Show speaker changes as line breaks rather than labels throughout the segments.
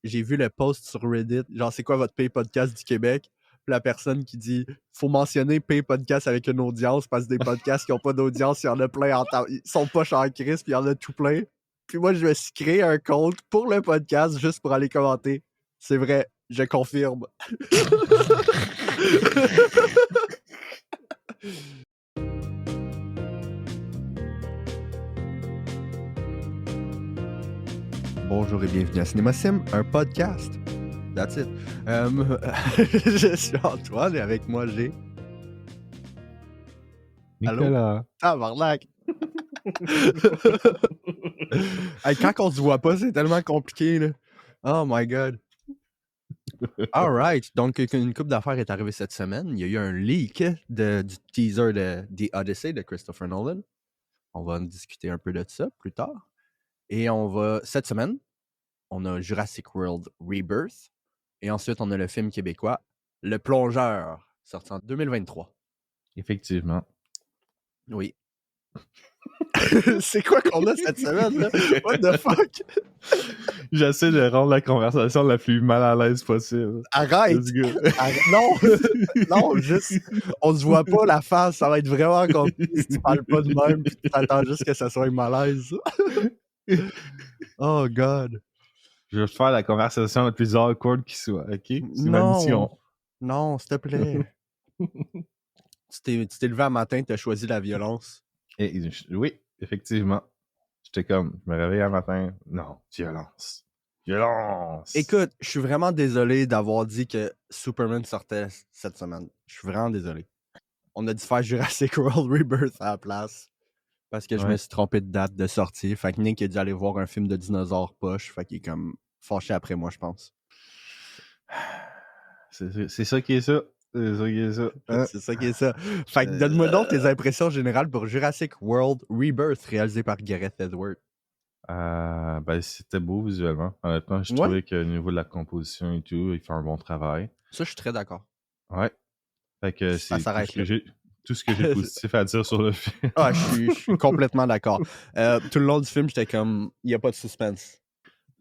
j'ai vu le post sur Reddit, genre c'est quoi votre pay podcast du Québec? Puis la personne qui dit faut mentionner pay podcast avec une audience parce que des podcasts qui n'ont pas d'audience, il y en a plein ils sont pas en crise, puis il y en a tout plein. Puis moi, je me suis créé un compte pour le podcast juste pour aller commenter. C'est vrai, je confirme. Bonjour et bienvenue à Cinéma Sim, un podcast. That's it. Je suis Antoine et avec moi j'ai...
Nicolas.
Ah, Barlac! Hey, quand on se voit pas, c'est tellement compliqué, là. Oh my God. Alright, donc une couple d'affaires est arrivée cette semaine. Il y a eu un leak du teaser de The Odyssey de Christopher Nolan. On va en discuter un peu de ça plus tard. Et cette semaine, on a Jurassic World Rebirth. Et ensuite, on a le film québécois Le Plongeur, sorti en 2023.
Effectivement.
Oui. C'est quoi qu'on a cette semaine, là? What the fuck?
J'essaie de rendre la conversation la plus mal à l'aise possible.
Arrête! Non! Non, juste, on se voit pas la face, ça va être vraiment compliqué si tu parles pas de même pis tu attends juste que ça soit un malaise. Oh God.
Je vais faire la conversation la plus awkward qui soit, ok? C'est ma mission.
Non, s'il te plaît. Tu t'es levé un matin, t'as choisi la violence.
Oui, effectivement. J'étais comme, je me réveille un matin, non, violence. Violence!
Écoute, je suis vraiment désolé d'avoir dit que Superman sortait cette semaine. Je suis vraiment désolé. On a dû faire Jurassic World Rebirth à la place. Parce que je me suis trompé de date de sortie. Fait que Nick a dû aller voir un film de dinosaures poche. Fait qu'il est comme fâché après moi, je pense.
C'est ça qui est ça. C'est ça qui est ça. Hein?
C'est ça qui est ça. Fait que donne-moi donc tes impressions générales pour Jurassic World Rebirth, réalisé par Gareth Edwards.
Ben, c'était beau visuellement. Honnêtement, je trouvais qu'au niveau de la composition et tout, il fait un bon travail.
Ça, je suis très d'accord.
Ouais. Fait que
ça
c'est
s'arrête
tout ce que j'ai positif à dire sur le film.
Ah, je suis complètement d'accord. Tout le long du film, j'étais comme, il n'y a pas de suspense.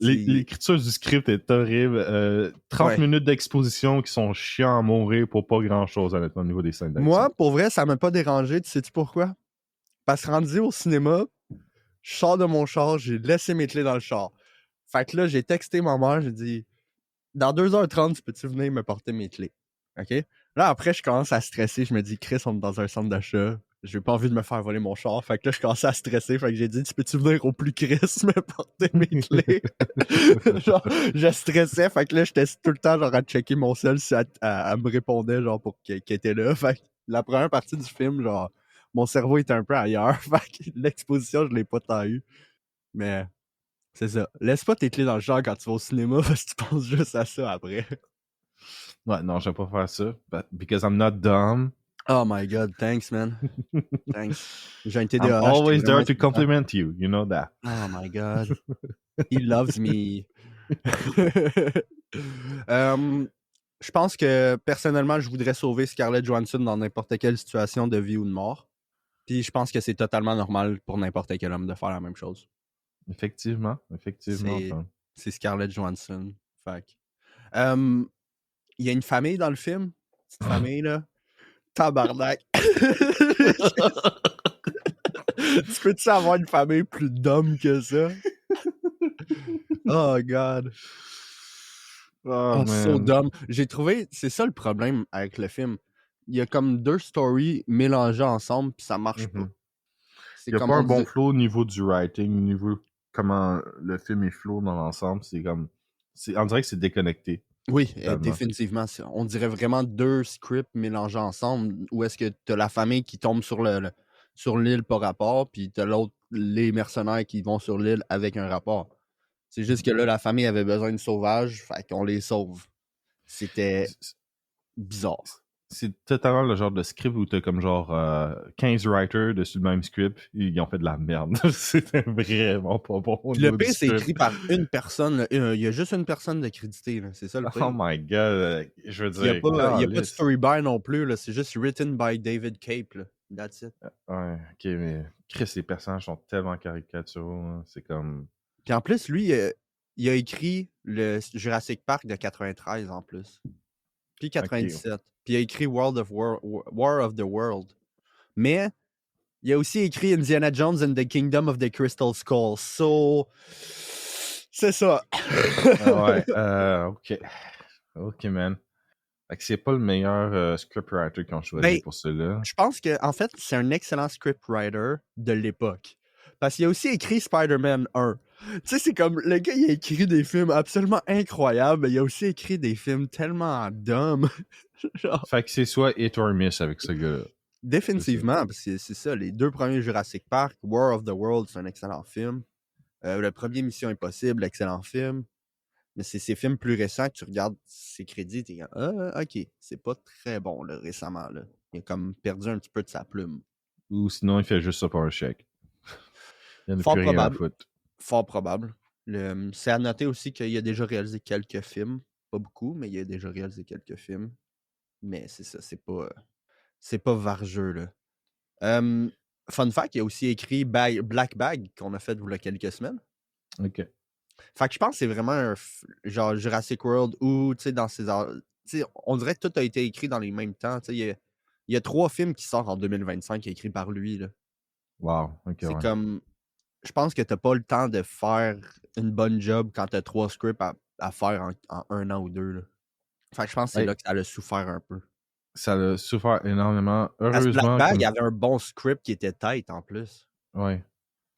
L'écriture du script est horrible. 30 minutes d'exposition qui sont chiants à mourir pour pas grand-chose, honnêtement, au niveau des scènes d'action.
Moi, pour vrai, ça m'a pas dérangé. Tu sais-tu pourquoi? Parce que rendu au cinéma, je sors de mon char, j'ai laissé mes clés dans le char. Fait que là, j'ai texté ma mère, j'ai dit dans 2h30, peux-tu venir me porter mes clés? OK? Là, après, je commence à stresser. Je me dis, Chris, on est dans un centre d'achat. J'ai pas envie de me faire voler mon char. Fait que là, je commence à stresser. Fait que j'ai dit, peux-tu venir au plus Chris me porter mes clés? Genre, je stressais. Fait que là, j'étais tout le temps genre à checker mon cell si elle me répondait genre pour qu'elle était là. Fait que la première partie du film, genre, mon cerveau était un peu ailleurs. Fait que l'exposition, je l'ai pas tant eu. Mais c'est ça. Laisse pas tes clés dans le char quand tu vas au cinéma parce que tu penses juste à ça après.
Ouais, non, je vais pas faire ça. Because I'm not dumb.
Oh my God, thanks, man. Thanks. J'ai un TDAH.
I'm always there to compliment you. You know that.
Oh my God. He loves me. Je pense que, personnellement, je voudrais sauver Scarlett Johansson dans n'importe quelle situation de vie ou de mort. Puis je pense que c'est totalement normal pour n'importe quel homme de faire la même chose.
Effectivement.
C'est Scarlett Johansson. Fait que... il y a une famille dans le film. Petite famille, là. Tabarnak. Tu peux-tu avoir une famille plus dumb que ça? Oh God.
Oh,
so dumb. J'ai trouvé, c'est ça le problème avec le film. Il y a comme deux stories mélangées ensemble puis ça marche pas.
Il n'y a pas un bon flow au niveau du writing, au niveau comment le film est flow dans l'ensemble. C'est comme, on dirait que c'est déconnecté.
Oui, définitivement. On dirait vraiment deux scripts mélangés ensemble où est-ce que t'as la famille qui tombe sur l'île par rapport puis t'as les mercenaires qui vont sur l'île avec un rapport. C'est juste que là, la famille avait besoin de sauvage, fait qu'on les sauve. C'était bizarre.
C'est totalement le genre de script où t'as comme genre 15 writers dessus le même script et ils ont fait de la merde. C'était vraiment pas bon.
Le pire, c'est écrit par une personne. Il y a juste une personne de crédité. C'est ça le pire.
Oh my God. Je veux dire...
Il n'y a pas de storyboard non plus. Là. C'est juste written by David Cape. Là. That's it.
Ouais, ok, mais Chris, les personnages sont tellement caricaturaux. Hein. C'est comme...
Puis en plus, lui, il a écrit le Jurassic Park de 93 en plus. Puis
Ok.
97. Puis il a écrit War of the World. Mais il a aussi écrit Indiana Jones and the Kingdom of the Crystal Skull. So, c'est ça.
Ouais, ok. Ok, man. Fait que c'est pas le meilleur scriptwriter qu'on choisit
Ben,
pour cela.
je pense que en fait, c'est un excellent scriptwriter de l'époque. Parce qu'il a aussi écrit Spider-Man 1. Tu sais, c'est comme le gars, il a écrit des films absolument incroyables, mais il a aussi écrit des films tellement dumb. Genre,
Fait que c'est soit hit or miss avec ce gars-là.
définitivement, parce que c'est ça, les deux premiers Jurassic Park, War of the World, c'est un excellent film. Le premier Mission Impossible, excellent film. Mais c'est ces films plus récents que tu regardes ses crédits, t'es comme ok, c'est pas très bon là, récemment. Là. Il a comme perdu un petit peu de sa plume.
Ou sinon, il fait juste ça pour un chèque. Il n'y en a
Fort
plus rien à
probable.
foutre.
Fort probable. C'est à noter aussi qu'il a déjà réalisé quelques films. Pas beaucoup, mais il a déjà réalisé quelques films. Mais c'est ça, c'est pas vargeux, là. Fun fact, il a aussi écrit Black Bag qu'on a fait il y a quelques semaines.
Ok.
Fait que je pense que c'est vraiment un genre Jurassic World où, tu sais, dans ces... Tu sais, on dirait que tout a été écrit dans les mêmes temps. Tu sais, il y a 3 films qui sortent en 2025 écrits par lui, là.
Wow. Ok,
C'est
ouais.
comme... Je pense que t'as pas le temps de faire une bonne job quand t'as 3 scripts à faire en 1 an ou 2, là. Fait que je pense que c'est
Hey,
là que ça a souffert un peu.
ça a souffert énormément.
Parce que Black
Heureusement,
Bag
comme.
avait un bon script qui était tight en plus.
Ouais.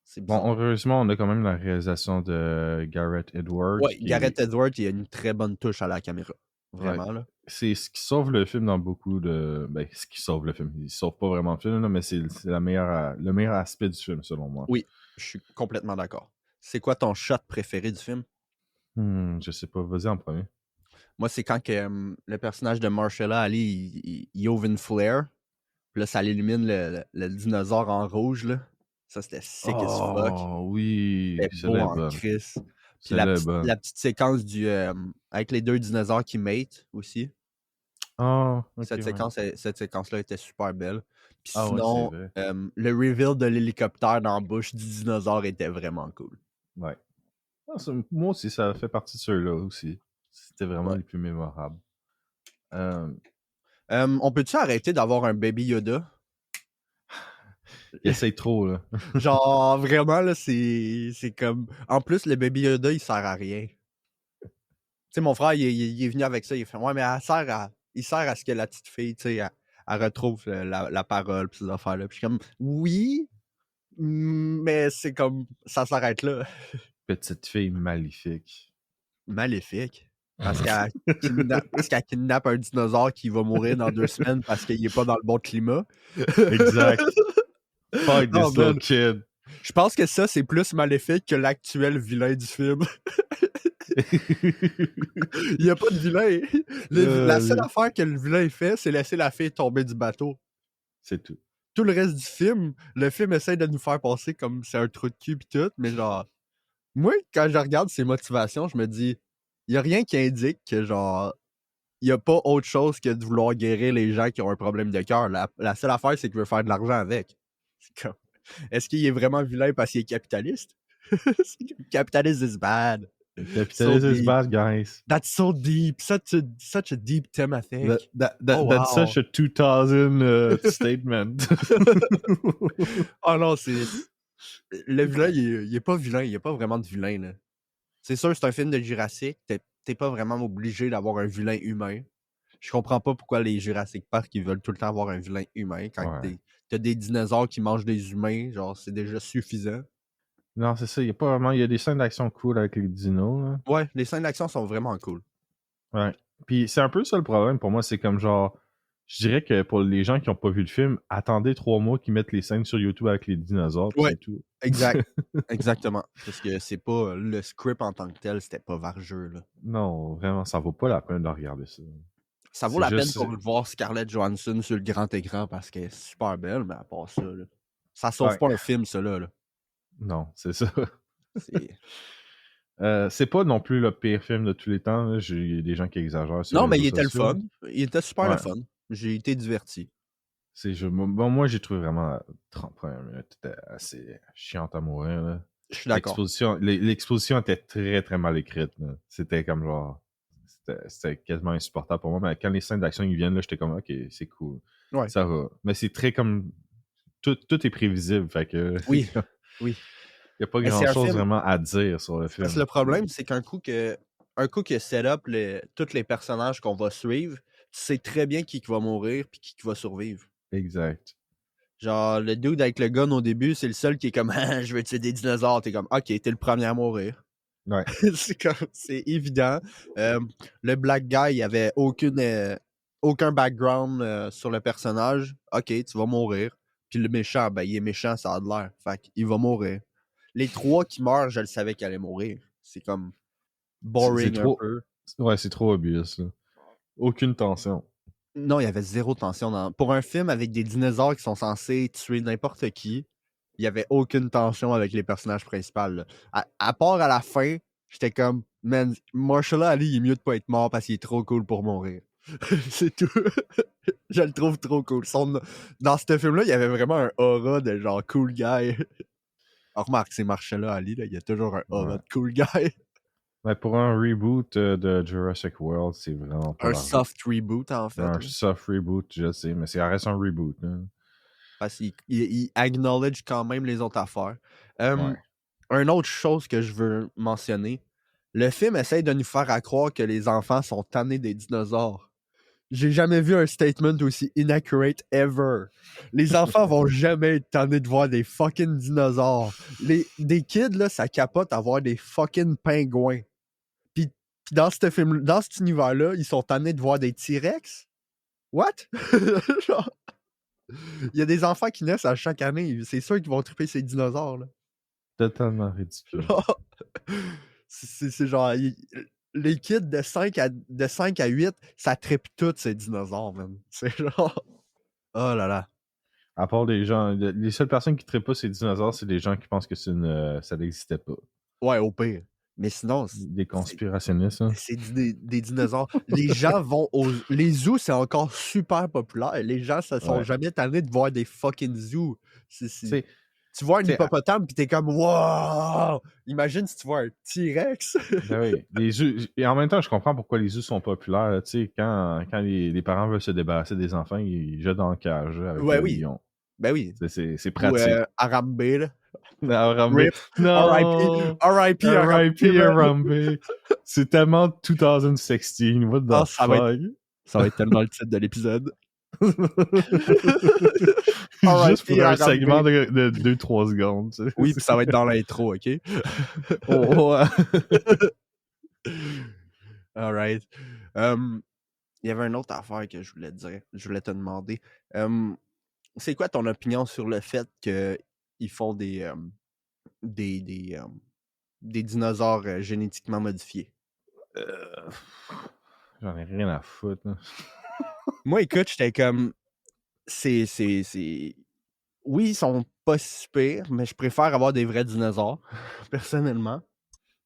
C'est
Bon,
bizarre.
heureusement, on a quand même la réalisation de Gareth Edwards.
Ouais,
Qui
Gareth Edwards, il a une très bonne touche à la caméra.
Ouais.
Vraiment, là.
C'est ce qui sauve le film dans beaucoup de. Ben, ce qui sauve le film. Il sauve pas vraiment le film, là, mais c'est le meilleur aspect du film, selon moi.
Oui, je suis complètement d'accord. C'est quoi ton shot préféré du film?
Je sais pas. Vas-y en premier.
Moi, c'est quand que, le personnage de Marshala Ali, il ouvre une flare. Puis là, ça illumine le dinosaure en rouge, là. Ça, c'était sick as fuck.
Oh, oui.
C'était beau
Celle-là est
en
bonne.
Chris. Puis
Celle-là est bonne.
la petite séquence avec les 2 dinosaures qui matent aussi.
Oh, ok,
Cette
ouais.
cette séquence-là était super belle. Puis
Ah ouais, c'est
sinon,
vrai.
le reveal de l'hélicoptère dans la bouche du dinosaure était vraiment cool.
Ouais. Ah, moi aussi, ça fait partie de ceux-là aussi. C'était vraiment
Ouais.
les plus mémorables.
On peut-tu arrêter d'avoir un Baby Yoda?
Il essaye trop, là.
Genre, vraiment, là, c'est comme... En plus, le Baby Yoda, il sert à rien. Tu sais, mon frère, il est venu avec ça, il fait « Ouais, mais il sert à ce que la petite fille, tu sais, elle retrouve la parole, pis ces affaires-là. » Puis je suis comme « Oui, mais c'est comme... Ça s'arrête là. »
Petite fille maléfique.
Maléfique. Parce qu'elle kidnappe un dinosaure qui va mourir dans 2 semaines parce qu'il est pas dans le bon climat.
Exact. Fight
Oh
this
man,
little kid.
je pense que ça, c'est plus maléfique que l'actuel vilain du film. Il y a pas de vilain. La seule affaire que le vilain fait, c'est laisser la fille tomber du bateau.
C'est tout.
Tout le reste du film, le film essaie de nous faire passer comme c'est un trou de cul pis tout, mais genre, moi, quand je regarde ses motivations, je me dis, il y a rien qui indique que genre, il y a pas autre chose que de vouloir guérir les gens qui ont un problème de cœur. La seule affaire, c'est qu'il veut faire de l'argent avec. C'est comme, est-ce qu'il est vraiment vilain parce qu'il est capitaliste? Capitalist is bad.
Capitalism is bad, guys.
That's so deep. Such a deep theme, I think.
That's such a 2000 statement.
Oh non, c'est... Le vilain, il est pas vilain. Il y a pas vraiment de vilain, là. C'est sûr, c'est un film de Jurassic. T'es pas vraiment obligé d'avoir un vilain humain. Je comprends pas pourquoi les Jurassic Park, ils veulent tout le temps avoir un vilain humain. Quand
Ouais.
t'as des dinosaures qui mangent des humains, genre, c'est déjà suffisant.
Non, c'est ça. Il y a pas vraiment. Il y a des scènes d'action cool avec les dinos, là.
Ouais, les scènes d'action sont vraiment cool.
Ouais. Puis c'est un peu ça le problème pour moi. C'est comme genre. Je dirais que pour les gens qui n'ont pas vu le film, attendez 3 mois qu'ils mettent les scènes sur YouTube avec les dinosaures, puis
Ouais,
c'est tout.
exact. Exactement. Parce que c'est pas... Le script en tant que tel, c'était pas vargeux, là.
Non, vraiment, ça vaut pas la peine de regarder ça.
Ça vaut
C'est
la peine
juste.
pour voir Scarlett Johansson sur le grand écran parce qu'elle est super belle, mais à part ça, là, ça sauve
Ouais.
pas un film, ça, là.
Non, c'est ça.
C'est...
C'est pas non plus le pire film de tous les temps. Là. Il y a des gens qui exagèrent sur
Non,
les
mais
réseaux
il était le
sociaux.
fun. Il était super
Ouais.
le fun. J'ai été diverti.
Bon, moi, j'ai trouvé vraiment la 30 premières minutes était assez chiante à mourir. Là.
Je suis d'accord.
L'exposition était très, très mal écrite. Là. C'était comme genre... C'était quasiment insupportable pour moi. Mais quand les scènes d'action ils viennent, là, j'étais comme, OK, c'est cool.
Ouais.
Ça va. Mais c'est très comme... Tout est prévisible. Fait que...
Oui. Oui.
Il n'y a pas
Mais c'est un
grand-chose
film.
vraiment à dire sur le
Parce que
film.
le problème, c'est qu'un coup que set up tous les personnages qu'on va suivre, tu sais très bien qui va mourir puis qui va survivre.
Exact.
Genre, le dude avec le gun au début, c'est le seul qui est comme ah, je veux tuer des dinosaures. T'es comme OK, t'es le premier à mourir.
Ouais.
c'est évident. Le black guy, il avait aucun background sur le personnage. OK, tu vas mourir. Puis le méchant, ben il est méchant, ça a de l'air. Fait qu'il va mourir. Les 3 qui meurent, je le savais qu'ils allaient mourir. C'est comme boring un peu.
Ouais, c'est trop obvious. Là. Aucune tension.
Non, il y avait zéro tension. Pour un film avec des dinosaures qui sont censés tuer n'importe qui, il y avait aucune tension avec les personnages principaux. Là. À part à la fin, j'étais comme, man, Marshall Ali, il est mieux de pas être mort parce qu'il est trop cool pour mourir. C'est tout. Je le trouve trop cool. Dans ce film-là, il y avait vraiment un aura de genre cool guy. Alors, remarque, c'est Marshall Ali, là, il y a toujours un aura de cool guy.
Mais pour un reboot de Jurassic World, c'est vraiment pas
Un soft reboot, en fait.
Un soft reboot, je sais, mais ça reste un reboot. Là.
Parce qu'il acknowledge quand même les autres affaires.
Ouais.
Une autre chose que je veux mentionner, le film essaye de nous faire croire que les enfants sont tannés des dinosaures. J'ai jamais vu un statement aussi inaccurate ever. Les enfants vont jamais être tannés de voir des fucking dinosaures. Des kids, là, ça capote à voir des fucking pingouins. Puis dans cet univers-là, ils sont tannés de voir des T-Rex? What? Genre, il y a des enfants qui naissent à chaque année. C'est sûr qu'ils vont triper ces dinosaures. Là.
Totalement ridicule.
C'est genre... Les kids de 5 à 8, ça tripe tous ces dinosaures, man. C'est genre... Oh là là.
À part les gens... Les seules personnes qui trippent pas ces dinosaures, c'est les gens qui pensent que ça n'existait pas.
Ouais, au pire. Mais sinon...
Des conspirationnistes, hein.
C'est des dinosaures. Les gens vont Les zoos, c'est encore super populaire. Les gens se sont jamais tannés de voir des fucking zoos. Tu vois un hippopotame pis t'es comme wow! Imagine si tu vois un T-Rex.
Ben oui. Les zoos... Et en même temps, je comprends pourquoi les zoos sont populaires. Tu sais, quand les parents veulent se débarrasser des enfants, ils jettent dans le cage avec le lion.
Ben oui.
C'est pratique.
Ou Harambe, là.
Harambe.
Non! R.I.P.
Harambe. C'est tellement 2016. What the fuck?
Ça va être tellement le titre de l'épisode.
Juste pour un segment de 2-3 secondes. Tu sais.
Oui, puis ça va être dans l'intro, OK? Alright. Il y avait une autre affaire que je voulais te dire. Je voulais te demander. C'est quoi ton opinion sur le fait qu'ils font des dinosaures génétiquement modifiés?
J'en ai rien à foutre. Là.
Moi, écoute, j'étais comme... Oui, ils sont pas si pires, mais je préfère avoir des vrais dinosaures, personnellement.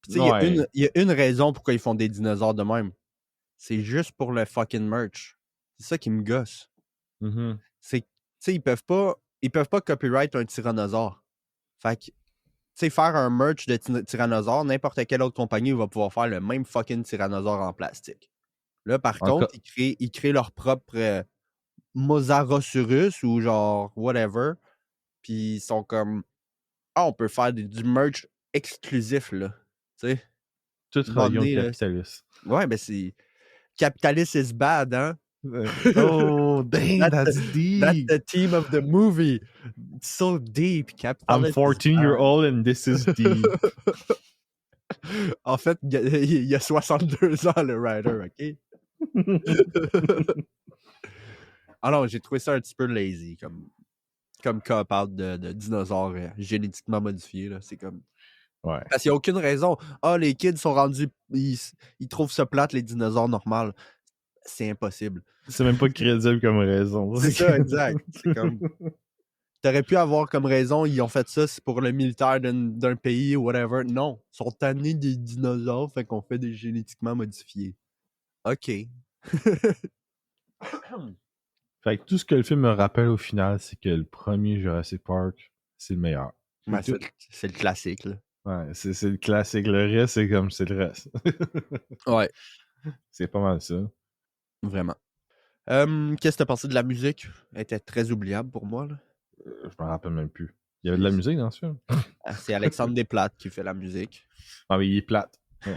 Puis, il y a une raison pourquoi ils font des dinosaures de même. C'est juste pour le fucking merch. C'est ça qui me gosse.
Mm-hmm.
C'est, tu sais, ils peuvent pas copyright un tyrannosaure. Fait que, tu sais, faire un merch de tyrannosaure, n'importe quelle autre compagnie va pouvoir faire le même fucking tyrannosaure en plastique. Là, par contre, ils créent leur propre Mosarosaurus ou genre whatever. Puis ils sont comme on peut faire du merch exclusif, là. Tu sais?
Tout rayon capitaliste.
Ouais, ben c'est... Capitalist is bad, hein?
Oh, dang, that's deep.
That's the theme of the movie. It's so deep.
I'm 14-year-old and this is deep.
En fait, il y a 62 ans, le writer, OK? Alors, j'ai trouvé ça un petit peu lazy, comme cop-out de dinosaures génétiquement modifiés, là. C'est comme...
Ouais.
Parce qu'il n'y a aucune raison. Les kids sont rendus... Ils trouvent ça plate, les dinosaures normaux. C'est impossible.
C'est même pas crédible comme raison.
C'est ça, exact. C'est comme... T'aurais pu avoir comme raison, ils ont fait ça, c'est pour le militaire d'un pays ou whatever. Non, ils sont tannés des dinosaures, fait qu'on fait des génétiquement modifiés. OK.
Fait que tout ce que le film me rappelle au final, c'est que le premier Jurassic Park, c'est le meilleur.
Ben, c'est le classique, là.
Ouais, c'est le classique. Le reste, c'est comme c'est le reste.
Ouais,
C'est pas mal ça.
vraiment. Qu'est-ce que t'as pensé de la musique? Elle était très oubliable pour moi, là.
Je me rappelle même plus. Il y avait de la musique dans ce film?
C'est Alexandre Desplat qui fait la musique.
Ah, mais il est plate. Ouais.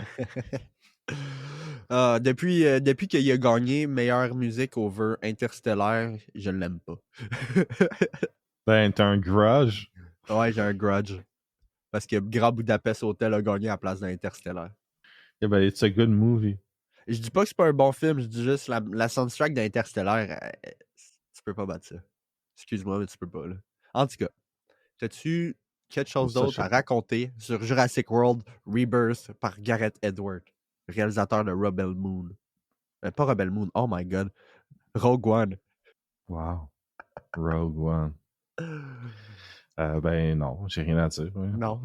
Depuis qu'il a gagné meilleure musique over Interstellar, je l'aime pas.
Ben, t'as un grudge.
Ouais, j'ai un grudge. Parce que Grand Budapest Hotel a gagné à la place d'Interstellar.
Yeah, ben, it's a good movie.
Je dis pas que c'est pas un bon film, je dis juste la soundtrack d'Interstellar, tu peux pas battre ça. Excuse-moi, mais tu peux pas, là. En tout cas, as-tu quelque chose
Ça, je
d'autre
sais
à
pas.
raconter sur Jurassic World Rebirth par Gareth Edwards, réalisateur de Rebel Moon? Pas Rebel Moon, oh my god. Rogue One.
Wow. Rogue One. Ben non, j'ai rien à dire. Ouais.
Non.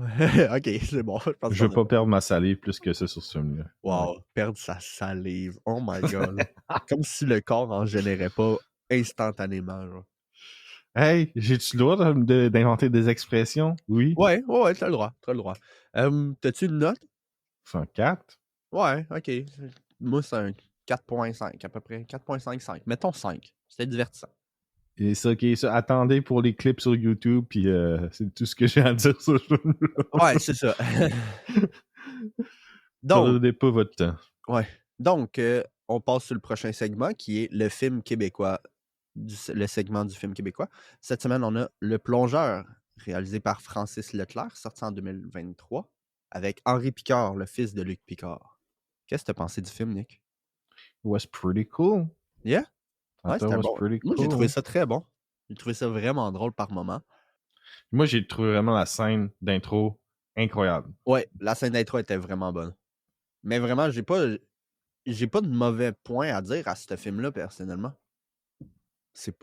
Ok, c'est bon. Je pense
Je
qu'on
veux
a...
pas perdre ma salive plus que ça sur ce film-là. Ouais.
Wow, perdre sa salive. Oh my god. Comme si le corps en générait pas instantanément, genre.
Hey, j'ai-tu le droit d'inventer des expressions? Oui.
Ouais, t'as le droit, t'as le droit. T'as-tu une note?
C'est un 4.
Ouais, ok. Moi, c'est un 4.5 à peu près. 4.55. Mettons 5. C'était divertissant.
Et ça, ok, ça. Attendez pour les clips sur YouTube, puis c'est tout ce que j'ai à dire sur ce film-là.
Ouais, c'est ça. Donc,
Perdez pas votre temps.
ouais. Donc, on passe sur le prochain segment qui est le film québécois. Le segment du film québécois. Cette semaine, on a Le Plongeur, réalisé par Francis Leclerc, sorti en 2023, avec Henri Picard, le fils de Luc Picard. Qu'est-ce que t'as pensé du film, Nick?
It was pretty cool.
Yeah?
I
Ouais,
thought
c'était
it was
bon.
pretty
Moi, j'ai trouvé
cool.
ça très bon. J'ai trouvé ça vraiment drôle par moment.
Moi, j'ai trouvé vraiment la scène d'intro incroyable.
Ouais, la scène d'intro était vraiment bonne. Mais vraiment, j'ai pas de mauvais points à dire à ce film-là, personnellement. C'est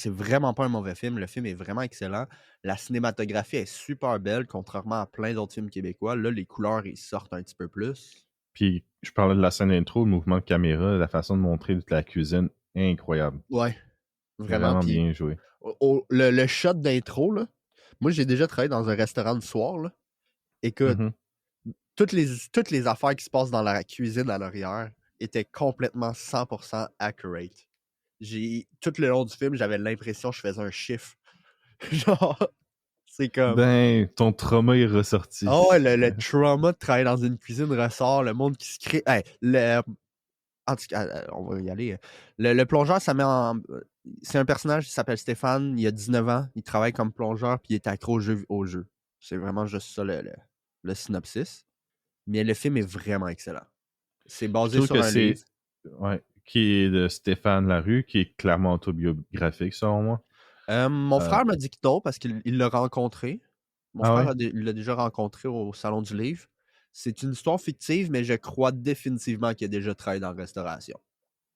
vraiment pas un mauvais film. Le film est vraiment excellent. La cinématographie est super belle, contrairement à plein d'autres films québécois. Là, les couleurs, ils sortent un petit peu plus.
Puis, je parlais de la scène d'intro, le mouvement de caméra, la façon de montrer toute la cuisine, incroyable.
Ouais, vraiment.
Vraiment
Puis
bien joué.
le shot d'intro, là, moi, j'ai déjà travaillé dans un restaurant de soir, là. Écoute,
Mhm.
toutes les affaires qui se passent dans la cuisine à l'arrière étaient complètement 100% accurate. Tout le long du film, j'avais l'impression que je faisais un chiffre. Genre, c'est comme...
Ben, ton trauma est ressorti.
Ah ouais, le trauma de travailler dans une cuisine ressort, le monde qui se crée... Hey, en tout cas, on va y aller. Le plongeur, ça met en... C'est un personnage qui s'appelle Stéphane, il a 19 ans, il travaille comme plongeur, puis il est accro au jeu. C'est vraiment juste ça le synopsis. Mais le film est vraiment excellent. C'est
Je
basé
trouve
sur
que
un livre.
ouais, qui est de Stéphane Larue, qui est clairement autobiographique, selon moi.
Mon frère m'a dit que non, parce qu'il l'a rencontré. Mon
Ah
frère
ouais?
il l'a déjà rencontré au Salon du Livre. C'est une histoire fictive, mais je crois définitivement qu'il a déjà travaillé dans la restauration.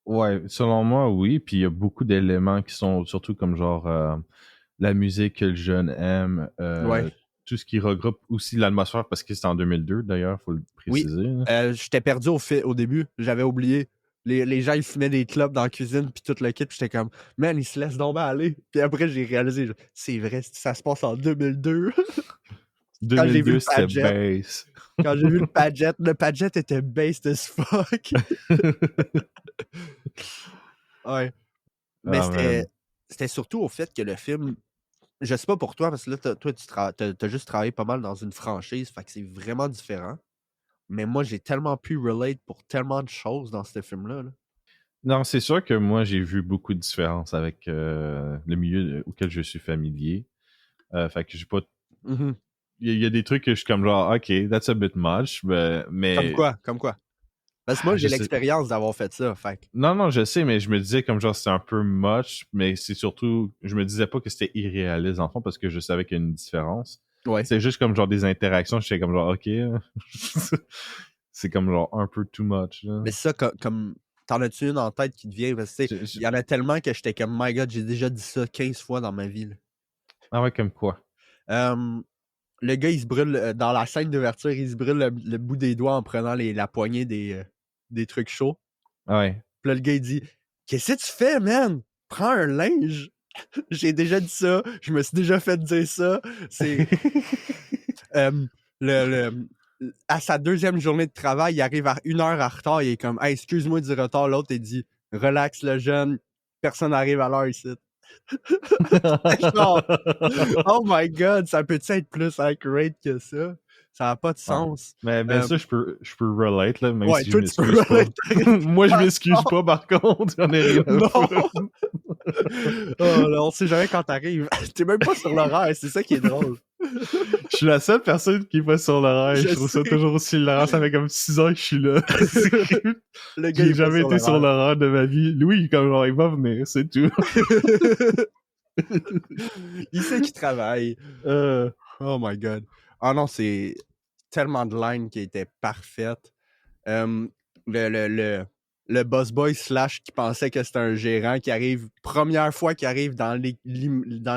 Ouais, selon moi, oui. Puis il y a beaucoup d'éléments qui sont surtout comme genre la musique que le jeune aime,
Ouais.
tout ce qui regroupe aussi l'atmosphère, parce que c'est en 2002 d'ailleurs, faut le
Oui,
préciser. Là.
j'étais perdu au début. J'avais oublié. Les gens, ils fumaient des clopes dans la cuisine, puis tout le kit, puis j'étais comme, man, ils se laissent donc bien aller. Puis après, j'ai réalisé, c'est vrai, ça se passe en 2002. Quand j'ai vu
2002,
le
c'était
Padgett,
bass.
quand j'ai vu le Padgett était based as fuck. Ouais. Mais
Ah man.
c'était surtout au fait que le film, je sais pas pour toi, parce que là, toi, t'as juste travaillé pas mal dans une franchise, fait que c'est vraiment différent. Mais moi, j'ai tellement pu relate pour tellement de choses dans ce film-là. Là.
Non, c'est sûr que moi, j'ai vu beaucoup de différences avec le milieu auquel je suis familier. Fait que j'ai pas.
Mhm.
Il y a des trucs que je suis comme genre, OK, that's a bit much,
Comme
mais
quoi, comme quoi. Parce que moi, j'ai
je sais.
l'expérience d'avoir fait ça, fait que-
Non, je sais, mais je me disais comme genre c'est un peu much, mais c'est surtout, je me disais pas que c'était irréaliste en fond parce que je savais qu'il y a une différence.
Ouais.
C'est juste comme genre des interactions, j'étais comme genre ok, c'est comme genre un peu too much. Là.
Mais ça, comme t'en as-tu une en tête qui te vient? Parce que, tu sais, il y en a tellement que j'étais comme, my God, j'ai déjà dit ça 15 fois dans ma vie. Là.
Ah ouais, comme quoi?
Le gars, il se brûle, dans la scène d'ouverture, il se brûle le bout des doigts en prenant la poignée des trucs chauds.
Ah ouais.
Puis là, le gars, il dit, qu'est-ce que tu fais, man? Prends un linge. J'ai déjà dit ça. Je me suis déjà fait dire ça. C'est. Euh, à sa deuxième journée de travail, il arrive à 1 heure en retard. Il est comme, hey, excuse-moi du retard. L'autre, il dit, relax le jeune, personne n'arrive à l'heure ici. Genre, oh my god, ça peut-tu être plus accurate que ça? Ça n'a pas de
Ouais.
sens.
Mais ça, je peux relate, là, même
Ouais,
si je
toi, tu peux
m'excuse pas.
relate.
Moi, je m'excuse pas, par contre. J'en ai rien à
Non!
foutre.
Oh, là, on sait jamais quand t'arrives. T'es même pas sur l'horaire, c'est ça qui est drôle.
Je suis la seule personne qui est pas sur l'horaire.
Je
Je trouve ça
sais.
toujours aussi hilarant. Ça fait comme 6 ans que je suis là.
Le gars, il
J'ai
est pas
jamais
sur
été sur
l'horaire.
l'horaire de ma vie. Louis, comme genre, il va venir, c'est tout.
Il sait qu'il travaille. Oh my god. Ah non, c'est tellement de lines qui étaient parfaites. Le boss boy slash qui pensait que c'était un gérant qui arrive, première fois qu'il arrive dans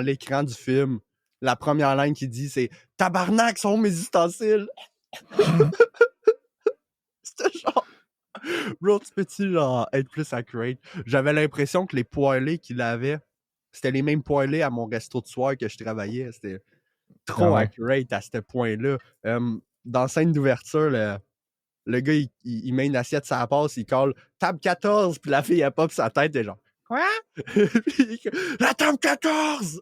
l'écran du film, la première ligne qu'il dit, c'est « Tabarnak, sont mes ustensiles! » C'était genre... Bro, tu peux-tu genre être plus accurate? J'avais l'impression que les poêlés qu'il avait, c'était les mêmes poêlés à mon resto de soir que je travaillais. C'était trop
Ah ouais.
accurate à ce point-là. Dans la scène d'ouverture, le gars, il met une assiette sur la passe, il colle table 14, puis la fille, elle pop sa tête, et genre, quoi? La table 14!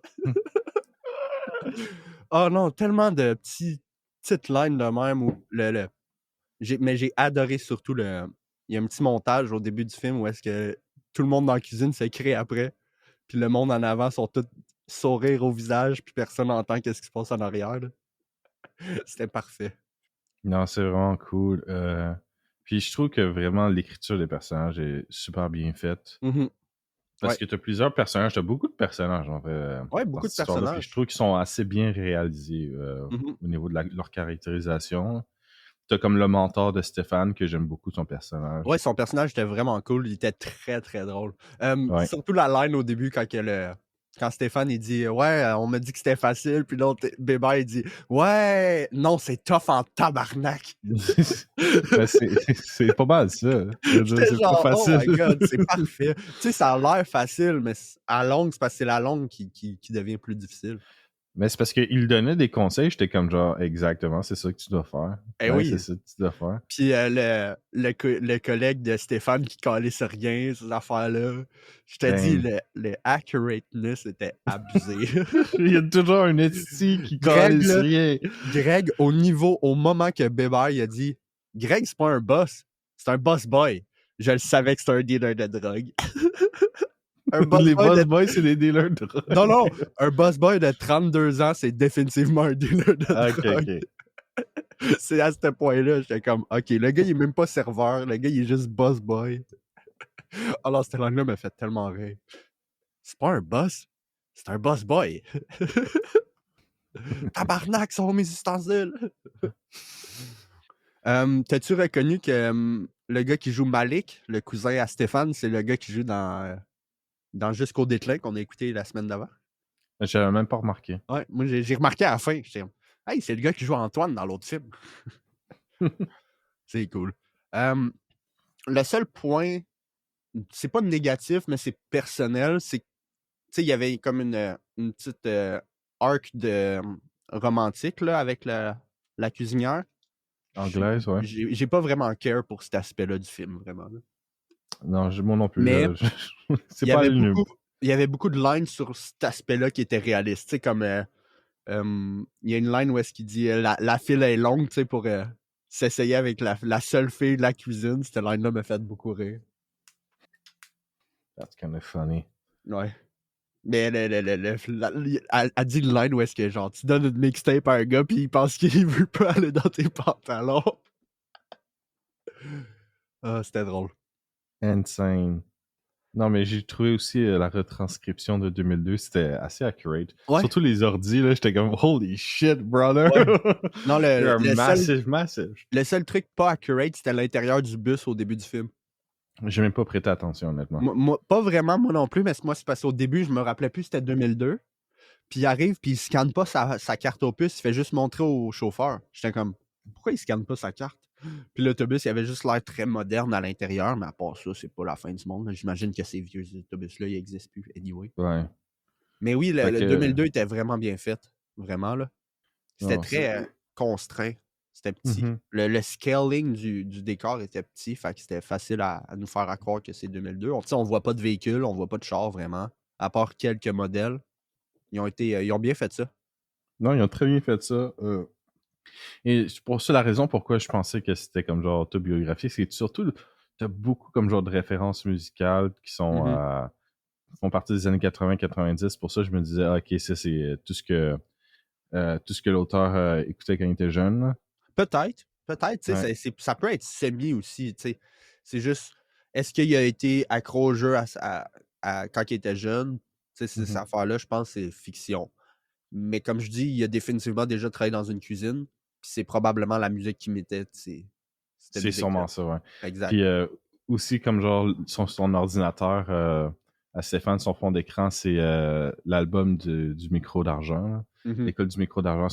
Oh non, tellement de petites lines de même où mais j'ai adoré surtout il y a un petit montage au début du film où est-ce que tout le monde dans la cuisine s'écrit après, puis le monde en avant sont tous sourire au visage, puis personne n'entend qu'est-ce qui se passe en arrière. Là. C'était parfait.
Non, c'est vraiment cool. Puis je trouve que vraiment l'écriture des personnages est super bien faite.
Mm-hmm.
Parce
Ouais.
que t'as plusieurs personnages, t'as beaucoup de personnages en fait
Ouais,
dans
beaucoup de
cette histoire-là. Puis je
personnages.
trouve qu'ils sont assez bien réalisés
Mm-hmm.
au niveau de leur caractérisation. T'as comme le mentor de Stéphane, que j'aime beaucoup son personnage.
Ouais, son personnage était vraiment cool. Il était très, très drôle.
Ouais.
Surtout la line au début quand Stéphane il dit ouais, on m'a dit que c'était facile, puis l'autre Bébé il dit ouais, non, c'est tough en tabarnak.
Ben, c'est pas mal ça. Je veux dire,
J'étais
c'est pas
genre oh
facile.
my god, c'est parfait. Tu sais, ça a l'air facile, mais à longue, c'est parce que c'est la longue qui devient plus difficile.
Mais c'est parce qu'il donnait des conseils, j'étais comme genre exactement, c'est ça que tu dois faire.
Eh
Ouais,
oui.
c'est ça que tu dois faire.
Puis le collègue de Stéphane qui calait sur rien, ces affaires-là. Je te dis, le accurateness était abusé.
Il y a toujours un esti qui
Greg,
calisse
là,
rien.
Greg, au moment que Bébert il a dit Greg, c'est pas un boss, c'est un boss boy. Je le savais que c'était un dealer de drogue. Un boss
Les
boy
boss
de...
boys, c'est des dealers de drogue.
Non, un boss boy de 32 ans, c'est définitivement un dealer de drogue.
Ok.
C'est à ce point-là, j'étais comme, OK, le gars, il est même pas serveur, le gars, il est juste boss boy. Alors, cette langue-là me fait tellement rire. C'est pas un boss, c'est un boss boy. Tabarnak, sont mes ustensiles. T'as-tu reconnu que le gars qui joue Malik, le cousin à Stéphane, c'est le gars qui joue dans Jusqu'au déclin qu'on a écouté la semaine d'avant?
J'avais même pas remarqué.
Ouais, moi, j'ai remarqué à la fin. J'étais comme, hey, c'est le gars qui joue Antoine dans l'autre film. C'est cool. Le seul point, c'est pas négatif, mais c'est personnel, c'est que, tu sais, il y avait comme une petite arc de romantique là, avec la cuisinière.
Anglaise, ouais.
J'ai pas vraiment care pour cet aspect-là du film, vraiment. Là.
Non, moi non plus.
Mais
c'est pas
il y avait beaucoup de lines sur cet aspect-là qui étaient réalistes. Tu sais, comme il y a une line où est-ce qu'il dit la file est longue, tu sais, pour s'essayer avec la seule fille de la cuisine. Cette line-là m'a fait beaucoup rire.
That's kind of funny.
Ouais. Mais elle dit une line où est-ce que genre tu donnes une mixtape à un gars puis il pense qu'il veut pas aller dans tes pantalons. Ah, c'était drôle.
Insane. Non, mais j'ai trouvé aussi la retranscription de 2002, c'était assez accurate.
Ouais.
Surtout les ordis, là, j'étais comme « Holy shit, brother!
Ouais. » Non,
massive.
Le seul truc pas accurate, c'était l'intérieur du bus au début du film.
J'ai même pas prêté attention, honnêtement.
Moi, pas vraiment, moi non plus, mais moi, c'est parce qu'au début, je me rappelais plus c'était 2002. Puis il arrive, puis il scanne pas sa carte au puce, il fait juste montrer au chauffeur. J'étais comme, pourquoi il scanne pas sa carte? Puis l'autobus, il avait juste l'air très moderne à l'intérieur, mais à part ça, c'est pas la fin du monde. J'imagine que ces vieux autobus-là, ils n'existent plus, anyway.
Ouais.
Mais oui, le 2002 était vraiment bien fait. Vraiment, là. C'était constraint. C'était petit.
Mhm.
Le scaling du décor était petit, fait que c'était facile à nous faire croire que c'est 2002. On voit pas de véhicule, on voit pas de char vraiment, à part quelques modèles. Ils ont bien fait ça.
Non, ils ont très bien fait ça. Et c'est pour ça la raison pourquoi je pensais que c'était comme genre autobiographique, c'est que surtout, t'as beaucoup comme genre de références musicales qui sont
Mhm.
font partie des années 80-90. Pour ça, je me disais, ah, ok, ça c'est tout ce que l'auteur écoutait quand il était jeune. Là.
Peut-être, tu
Ouais.
sais, ça peut être semi aussi, tu sais. C'est juste, est-ce qu'il a été accro au jeu quand il était jeune? Tu sais, cette
Mhm.
affaire-là, je pense que c'est fiction. Mais comme je dis, il a définitivement déjà travaillé dans une cuisine, puis c'est probablement la musique qu'il mettait, cette
C'est
musique-là.
sûrement ça, ouais.
Exact.
Puis aussi, comme genre, son ordinateur, à Stéphane, son fond d'écran, c'est l'album du micro d'argent. Là.
Mhm,
L'école du micro d'argent,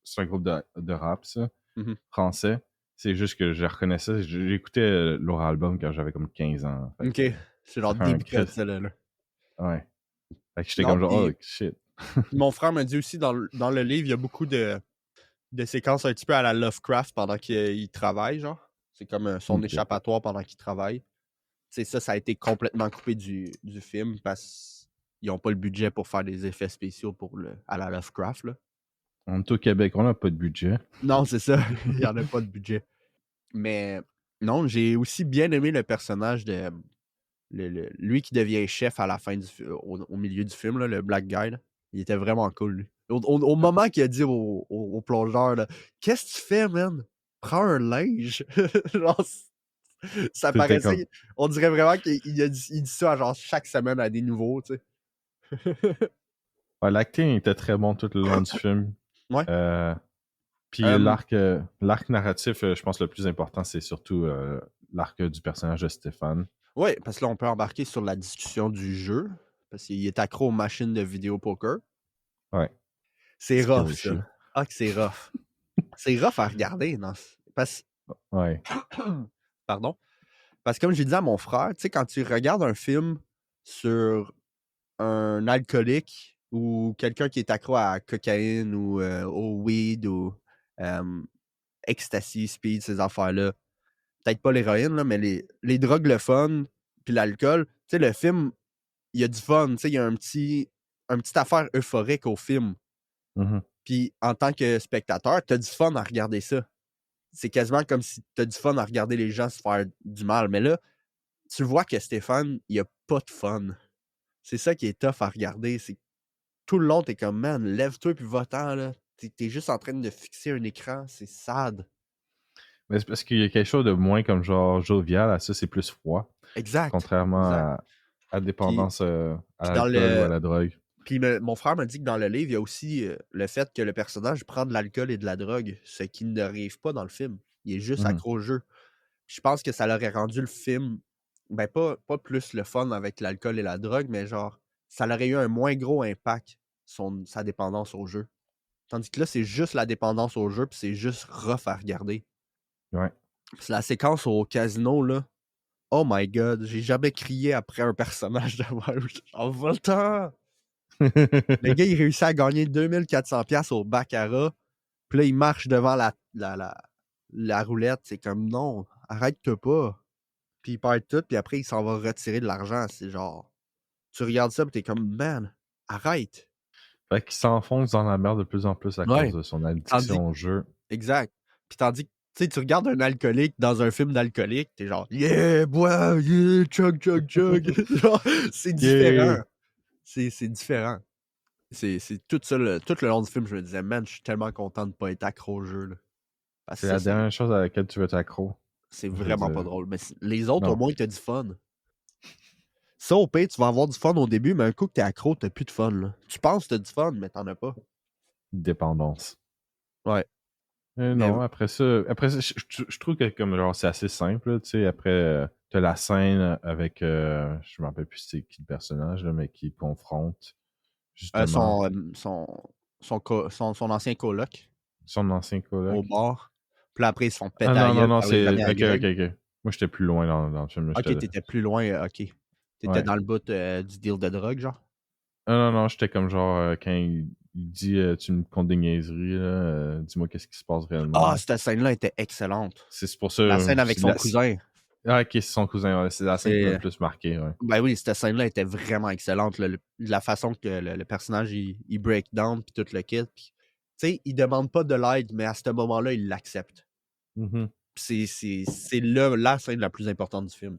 c'est un groupe de rap, ça,
mhm.
français. C'est juste que je reconnaissais, j'écoutais leur album quand j'avais comme 15 ans. Fait
OK.
que
C'est
ça
genre
fait un
deep cut,
cri.
ça, là.
Ouais. Fait que j'étais
Non,
comme genre, oh
puis
shit.
mon frère m'a dit aussi, dans le livre, il y a beaucoup de séquences un petit peu à la Lovecraft pendant qu'il travaille, genre. C'est comme son
Ok.
échappatoire pendant qu'il travaille. Tu sais, ça a été complètement coupé du film parce qu'ils n'ont pas le budget pour faire des effets spéciaux à la Lovecraft, là.
On est au Québec, on n'a pas de budget.
Non, c'est ça. Il n'y en a pas de budget. Mais non, j'ai aussi bien aimé le personnage de lui qui devient chef à la fin au milieu du film, là, le Black Guy. Là. Il était vraiment cool, lui. Au moment qu'il a dit au plongeur, là, qu'est-ce que tu fais, man? Prends un linge. Genre, ça
C'était comme.
paraissait. On dirait vraiment il dit ça genre chaque semaine à des nouveaux, tu sais.
Ouais, l'acting était très bon tout le long du film.
Ouais.
Euh, Puis
Euh,
l'arc narratif, je pense que le plus important, c'est surtout l'arc du personnage de Stéphane.
ouais, parce que là, on peut embarquer sur la discussion du jeu. Parce qu'il est accro aux machines de vidéo poker.
Ouais.
C'est rough,
Scary
ça.
shit.
Ah, que c'est rough. C'est rough à regarder. Non? Parce...
Ouais.
Pardon. Parce que comme j'ai dit à mon frère, tu sais, quand tu regardes un film sur un alcoolique ou quelqu'un qui est accro à la cocaïne ou au weed ou ecstasy, speed, ces affaires-là, peut-être pas l'héroïne, là, mais les drogues, le fun, puis l'alcool, tu sais, le film, il y a du fun, tu sais, il y a une petite affaire euphorique au film.
Mhm.
Puis en tant que spectateur, t'as du fun à regarder ça. C'est quasiment comme si t'as du fun à regarder les gens se faire du mal. Mais là, tu vois que Stéphane, il a pas de fun. C'est ça qui est tough à regarder. C'est tout le long, t'es comme, man, lève-toi puis va-t'en, là. T'es juste en train de fixer un écran. C'est sad.
Mais c'est parce qu'il y a quelque chose de moins comme genre jovial à ça, c'est plus froid.
Exact.
Contrairement
Exact.
à
Puis,
dépendance à
puis dans
l'alcool ou à
le.
la drogue.
Puis mon frère m'a dit que dans le livre, il y a aussi le fait que le personnage prend de l'alcool et de la drogue, ce qui n'arrive pas dans le film. Il est juste
Mhm.
accro au jeu. Je pense que ça l'aurait rendu le film, ben pas plus le fun avec l'alcool et la drogue, mais genre, ça aurait eu un moins gros impact, sa dépendance au jeu. Tandis que là, c'est juste la dépendance au jeu, puis c'est juste rough à regarder.
Ouais.
Puis la séquence au casino, là, oh my god, j'ai jamais crié après un personnage de même. En voltant! Le gars, il réussit à gagner 2400$ au baccarat, puis là, il marche devant la roulette. C'est comme, non, arrête-toi pas. Puis il perd tout, puis après, il s'en va retirer de l'argent. C'est genre, tu regardes ça, puis t'es comme, man, arrête.
Fait qu'il s'enfonce dans la merde de plus en plus à cause
Ouais.
de son
Tandis,
addiction au jeu.
exact. Puis tandis que, tu sais, tu regardes un alcoolique dans un film d'alcoolique, t'es genre, yeah, bois, yeah, chug, chug, chug. Genre, c'est différent.
Yeah!
C'est différent. C'est tout le long du film, je me disais, man, je suis tellement content de pas être accro au jeu, là. Parce
C'est
que ça,
la dernière chose à laquelle tu veux t'accro.
c'est
Je veux
vraiment pas
dire.
drôle. Mais les autres, au
Non.
moins, t'as du fun. Ça, au pire, tu vas avoir du fun au début, mais un coup que t'es accro, t'as plus de fun, là. Tu penses que t'as du fun, mais t'en as pas.
Dépendance.
Ouais. Mais
Non, après ça, je trouve que comme genre c'est assez simple, là, tu sais, après t'as la scène avec je me rappelle plus c'est qui le personnage là, mais qui confronte justement
son ancien coloc
son ancien
au
coloc.
bar. Puis là, après, ils se font
Ah
péter à
non,
la
non,
gueule
non,
par les
c'est.
amis à
Ok, ok,
Greg.
ok. Moi j'étais plus loin dans le film, là,
Ok,
j'étais.
t'étais plus loin, ok. T'étais
Ouais.
dans le bout du deal de drogue, genre.
Ah non, non, j'étais comme genre quand il il dit tu me comptes des niaiseries, là, dis-moi qu'est-ce qui se passe réellement.
Ah, cette scène-là était excellente.
C'est pour ça.
La scène avec son cousin.
Ah, ok, c'est son cousin, ouais. C'est la scène qui m'a le
C'est...
plus marqué, ouais.
Ben oui, cette scène-là était vraiment excellente. La façon que le personnage, il break down, puis tout le kit. Tu sais, il demande pas de l'aide, mais à ce moment-là, il l'accepte.
Mhm.
C'est là la scène la plus importante du film.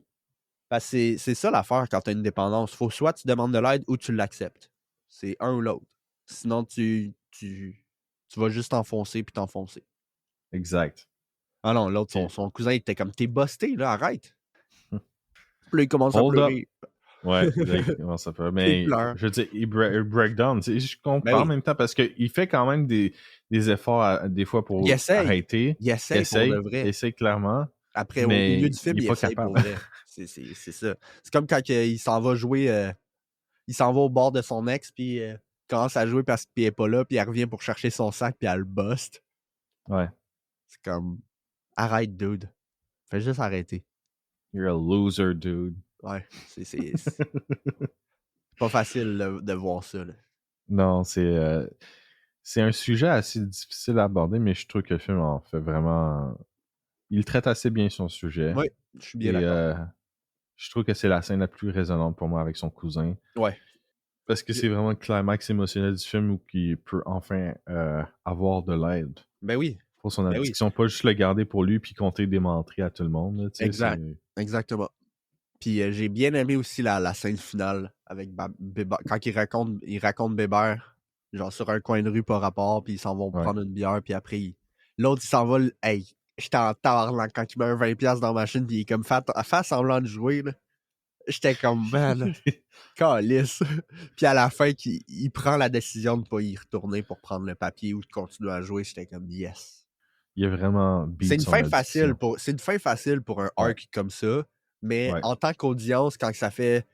Parce que c'est ça l'affaire quand tu as une dépendance. Faut soit tu demandes de l'aide ou tu l'acceptes. C'est un ou l'autre. Sinon, tu vas juste t'enfoncer puis t'enfoncer.
Exact.
Ah non, l'autre, son cousin, il était comme, t'es busté, là, arrête. Puis là, il commence à
Hold up.
pleurer.
Ouais, là, il commence à pleurer. Mais je veux dire, il break down. Je comprends
Ben oui.
en même temps parce qu'il fait quand même des efforts des fois pour arrêter.
Il essaye pour de vrai.
Il essaye clairement.
Après, au
mais
milieu du film,
il est
il
pas
essaye
capable.
pour vrai. C'est ça. C'est comme quand il s'en va jouer, il s'en va au bord de son ex, puis il commence à jouer parce qu'il est pas là, puis il revient pour chercher son sac, puis elle le buste.
Ouais.
C'est comme, arrête, dude. Fais juste arrêter.
You're a loser, dude.
Ouais, c'est pas facile de voir ça, là.
Non, c'est un sujet assez difficile à aborder, mais je trouve que le film en fait vraiment... Il traite assez bien son sujet.
Oui, je suis bien d'accord.
Je trouve que c'est la scène la plus résonante pour moi avec son cousin.
Ouais.
Parce que c'est vraiment le climax émotionnel du film où il peut enfin avoir de l'aide.
Ben oui.
Pour son
Ben oui.
addiction, pas juste le garder pour lui puis compter des menteries à tout le monde. Là,
Exact. Exactement. Puis j'ai bien aimé aussi la scène finale avec Bébert. Quand il raconte Bébert, genre sur un coin de rue par rapport, puis ils s'en vont prendre une bière, puis après, l'autre, il s'en va. Hey, j'étais en tabarnak quand il met un 20$ dans la machine, puis il est comme fait semblant de jouer. Là. J'étais comme, man, calisse. Puis à la fin, il prend la décision de ne pas y retourner pour prendre le papier ou de continuer à jouer. J'étais comme, yes.
Il a vraiment
C'est une
son
fin
addiction.
facile pour un arc comme ça, mais en tant qu'audience, quand ça fait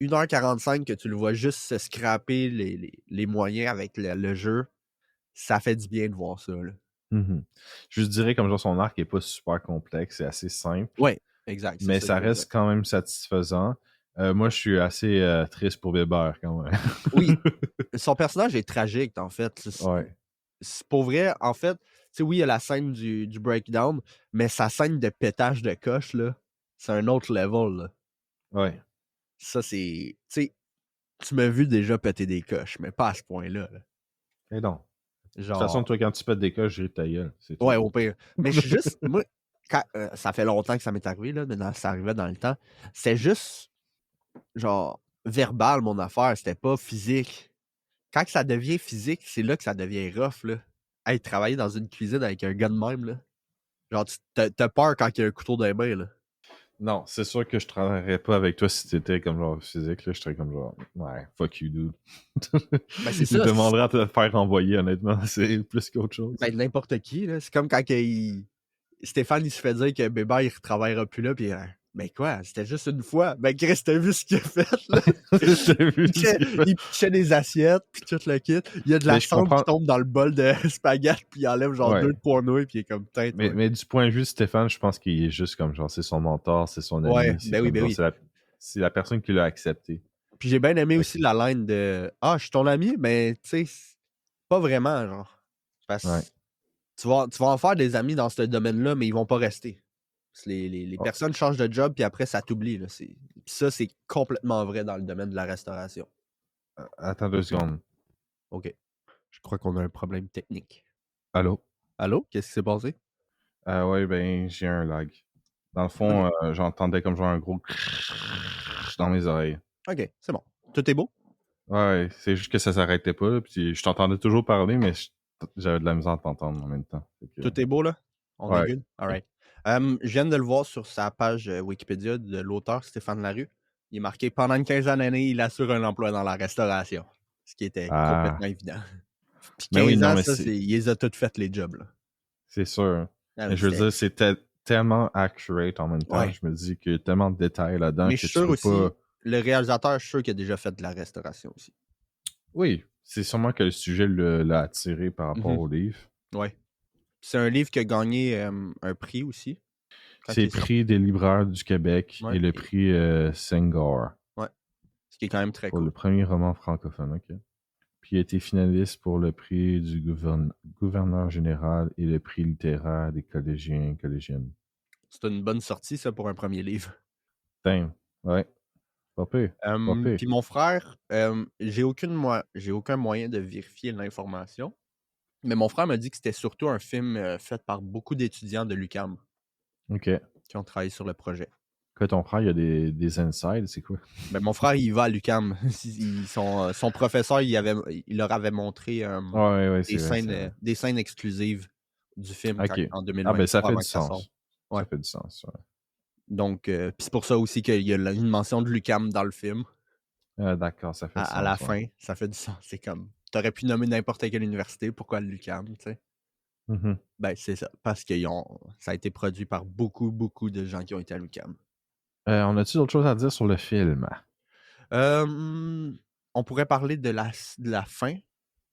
1h45 que tu le vois juste se scraper les moyens avec le jeu, ça fait du bien de voir ça. Là.
Mm-hmm. Je dirais comme genre son arc est pas super complexe, c'est assez simple.
Oui, exact.
Mais ça reste quand même satisfaisant. Moi, je suis assez triste pour Bébert quand même.
Oui. Son personnage est tragique, en fait. C'est pour vrai, en fait, tu sais, oui, il y a la scène du breakdown, mais sa scène de pétage de coche, là, c'est un autre level. Là.
Ouais.
Ça, c'est. Tu sais, tu m'as vu déjà péter des coches, mais pas à ce point-là. Là.
Et non.
Genre...
De toute façon, toi, quand tu pètes des coches, j'ai ta gueule. C'est tout.
Ouais, au pire. Mais je suis juste. Moi, ça fait longtemps que ça m'est arrivé, là, mais ça arrivait dans le temps. C'est juste, genre, verbal, mon affaire. C'était pas physique. Quand ça devient physique, c'est là que ça devient rough, là. Hey, travailler dans une cuisine avec un gars de même, là. Genre, t'as peur quand il y a un couteau dans les mains, là.
Non, c'est sûr que je travaillerais pas avec toi si t'étais comme genre physique, là. Je serais comme genre, ouais, fuck you, dude.
Ben, c'est ça.
Il demanderait à te faire renvoyer, honnêtement. C'est plus qu'autre chose.
Ben, n'importe qui, là. C'est comme quand Stéphane, il se fait dire que Bébert, il ne retravaillera plus là, puis ben quoi, c'était juste une fois. Ben Chris, t'as vu ce qu'il a fait, là? Il pitchait des assiettes, puis tout le kit. Il y a de la cendre qui tombe dans le bol de spaghetti, puis il enlève genre 2-3 nouilles, puis il est comme tête.
Mais du point de vue de Stéphane, je pense qu'il est juste comme genre, c'est son mentor, c'est son ami.
Ouais, ben oui.
C'est la personne qui l'a accepté.
Puis j'ai bien aimé aussi la ligne de ah, je suis ton ami, mais tu sais, pas vraiment, genre. Parce que tu vas en faire des amis dans ce domaine-là, mais ils vont pas rester. Les personnes changent de job, puis après, ça t'oublie. Puis ça, c'est complètement vrai dans le domaine de la restauration.
Attends 2 secondes.
OK. Je crois qu'on a un problème technique.
Allô?
Allô? Qu'est-ce qui s'est passé?
Ouais, ben, j'ai un lag. Dans le fond, j'entendais comme genre un gros dans mes oreilles.
OK, c'est bon. Tout est beau?
Ouais, c'est juste que ça s'arrêtait pas, là, puis je t'entendais toujours parler, mais j'avais de la misère à t'entendre en même temps.
Tout est beau, là? On est good? All right. Je viens de le voir sur sa page Wikipédia de l'auteur Stéphane Larue. Il est marqué « Pendant une quinzaine d'années, il assure un emploi dans la restauration. » Ce qui était complètement évident. Puis 15 ans, il les a toutes faites, les jobs. Là.
C'est sûr. Mais je veux dire, c'était tellement accurate en même temps. Ouais. Je me dis qu'il y a tellement de détails là-dedans.
Mais je suis sûr aussi, le réalisateur, je suis sûr qu'il a déjà fait de la restauration aussi.
Oui, c'est sûrement que le sujet l'a attiré par rapport au livre.
Oui. C'est un livre qui a gagné un prix aussi.
C'est le prix des libraires du Québec et le prix Senghor.
Ouais. Ce qui est quand même très cool.
Pour le premier roman francophone, OK. Puis il a été finaliste pour le prix du gouverneur général et le prix littéraire des collégiens et collégiennes.
C'est une bonne sortie, ça, pour un premier livre.
Damn. Ouais. Pas pire. Pas pire.
Puis mon frère, j'ai aucun moyen de vérifier l'information, mais mon frère m'a dit que c'était surtout un film fait par beaucoup d'étudiants de l'UQAM
OK.
qui ont travaillé sur le projet.
Quand ton frère, il y a des insides, c'est quoi?
Ben, mon frère, il va à l'UQAM. Son professeur, il leur avait montré
Ouais, c'est vrai.
des scènes exclusives du film
OK.
en
Ah, ben
2023
ça fait
avant
du
que ça sorte.
sens.
Ouais.
Ça fait du sens, ouais.
Donc, puis c'est pour ça aussi qu'il y a une mention de l'UQAM dans le film.
D'accord, ça fait du
À la
sens, ouais.
fin, ça fait du sens. C'est comme, t'aurais pu nommer n'importe quelle université, pourquoi l'UQAM, tu sais?
Mhm.
Ben, c'est ça, parce que ça a été produit par beaucoup, beaucoup de gens qui ont été à l'UQAM.
On a-tu d'autres choses à dire sur le film?
On pourrait parler de la fin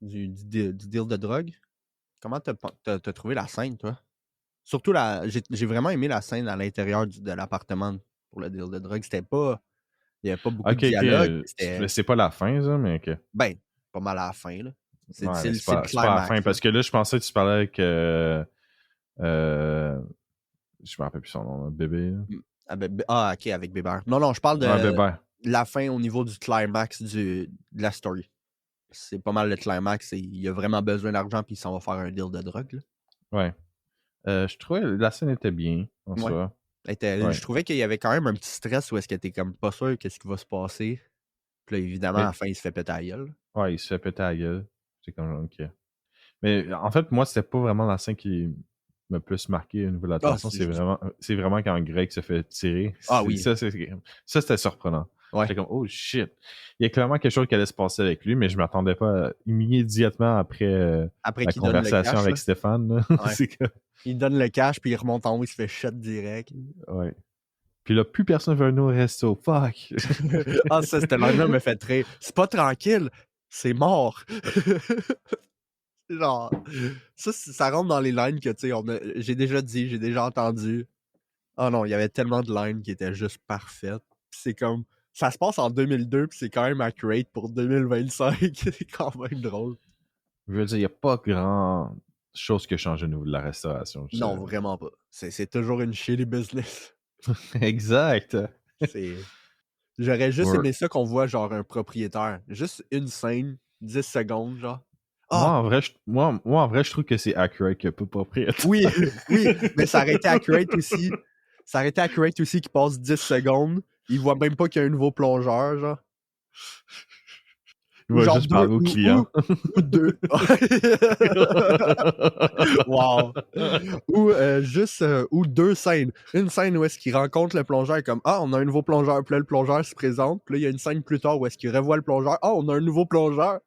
du deal de drogue. Comment t'as trouvé la scène, toi? Surtout, j'ai vraiment aimé la scène à l'intérieur de l'appartement pour le deal de drogue. Il n'y avait pas beaucoup de
OK.
dialogue.
C'est pas la fin, ça, mais OK.
Ben, pas mal à la fin, là. C'est
Ouais, mais
le
c'est pas la fin,
climax, là.
parce que là, je pensais que tu parlais avec... je me rappelle plus son nom, bébé. Là.
OK, avec Bébert. Non, je parle de
Ouais, bébé.
la fin au niveau du climax de la story. C'est pas mal le climax. Il a vraiment besoin d'argent puis il s'en va faire un deal de drogue, là.
Ouais. Je trouvais la scène était bien, en
Ouais.
soi.
Je trouvais qu'il y avait quand même un petit stress où est-ce que t'es comme pas sûr qu'est-ce qui va se passer. Puis là, évidemment, à la fin, il se fait péter la gueule.
Ouais, il se fait péter la gueule. C'est comme, OK. Mais en fait, moi, c'était pas vraiment la scène qui m'a plus marqué au niveau de l'attention. C'est vraiment quand Greg se fait tirer.
Ah oui.
Ça, c'était surprenant.
Ouais.
J'étais comme, oh shit. Il y a clairement quelque chose qui allait se passer avec lui, mais je m'attendais pas immédiatement après la
qu'il donne le
conversation
cash,
avec
là.
Stéphane. Là.
Ouais. Il donne le cash, puis il remonte en haut, il se fait shot direct.
Ouais. Puis là, plus personne veut venir au resto. Fuck!
Ah, ça, c'était line-là me fait rire. C'est pas tranquille, c'est mort. Genre, ça rentre dans les lines que, tu sais, j'ai déjà dit, j'ai déjà entendu. Oh non, il y avait tellement de lines qui étaient juste parfaites. Puis c'est comme, ça se passe en 2002, puis c'est quand même accurate pour 2025. C'est quand même drôle.
Je veux dire, il n'y a pas grand chose qui a changé au niveau de la restauration.
Non, vraiment pas. C'est toujours une shitty business.
Exact.
J'aurais juste aimé ça qu'on voit genre un propriétaire. Juste une scène, 10 secondes, genre.
Moi, en vrai, je trouve que c'est accurate qu'il n'y a pas de propriétaire.
Oui, mais ça aurait été accurate aussi. Ça aurait été accurate aussi qu'il passe 10 secondes. Il voit même pas qu'il y a un nouveau plongeur, genre.
Il va juste parler au client.
Ou deux. Wow. Ou deux scènes. Une scène où est-ce qu'il rencontre le plongeur comme on a un nouveau plongeur. Puis là, le plongeur se présente. Puis là, il y a une scène plus tard où est-ce qu'il revoit le plongeur. On a un nouveau plongeur.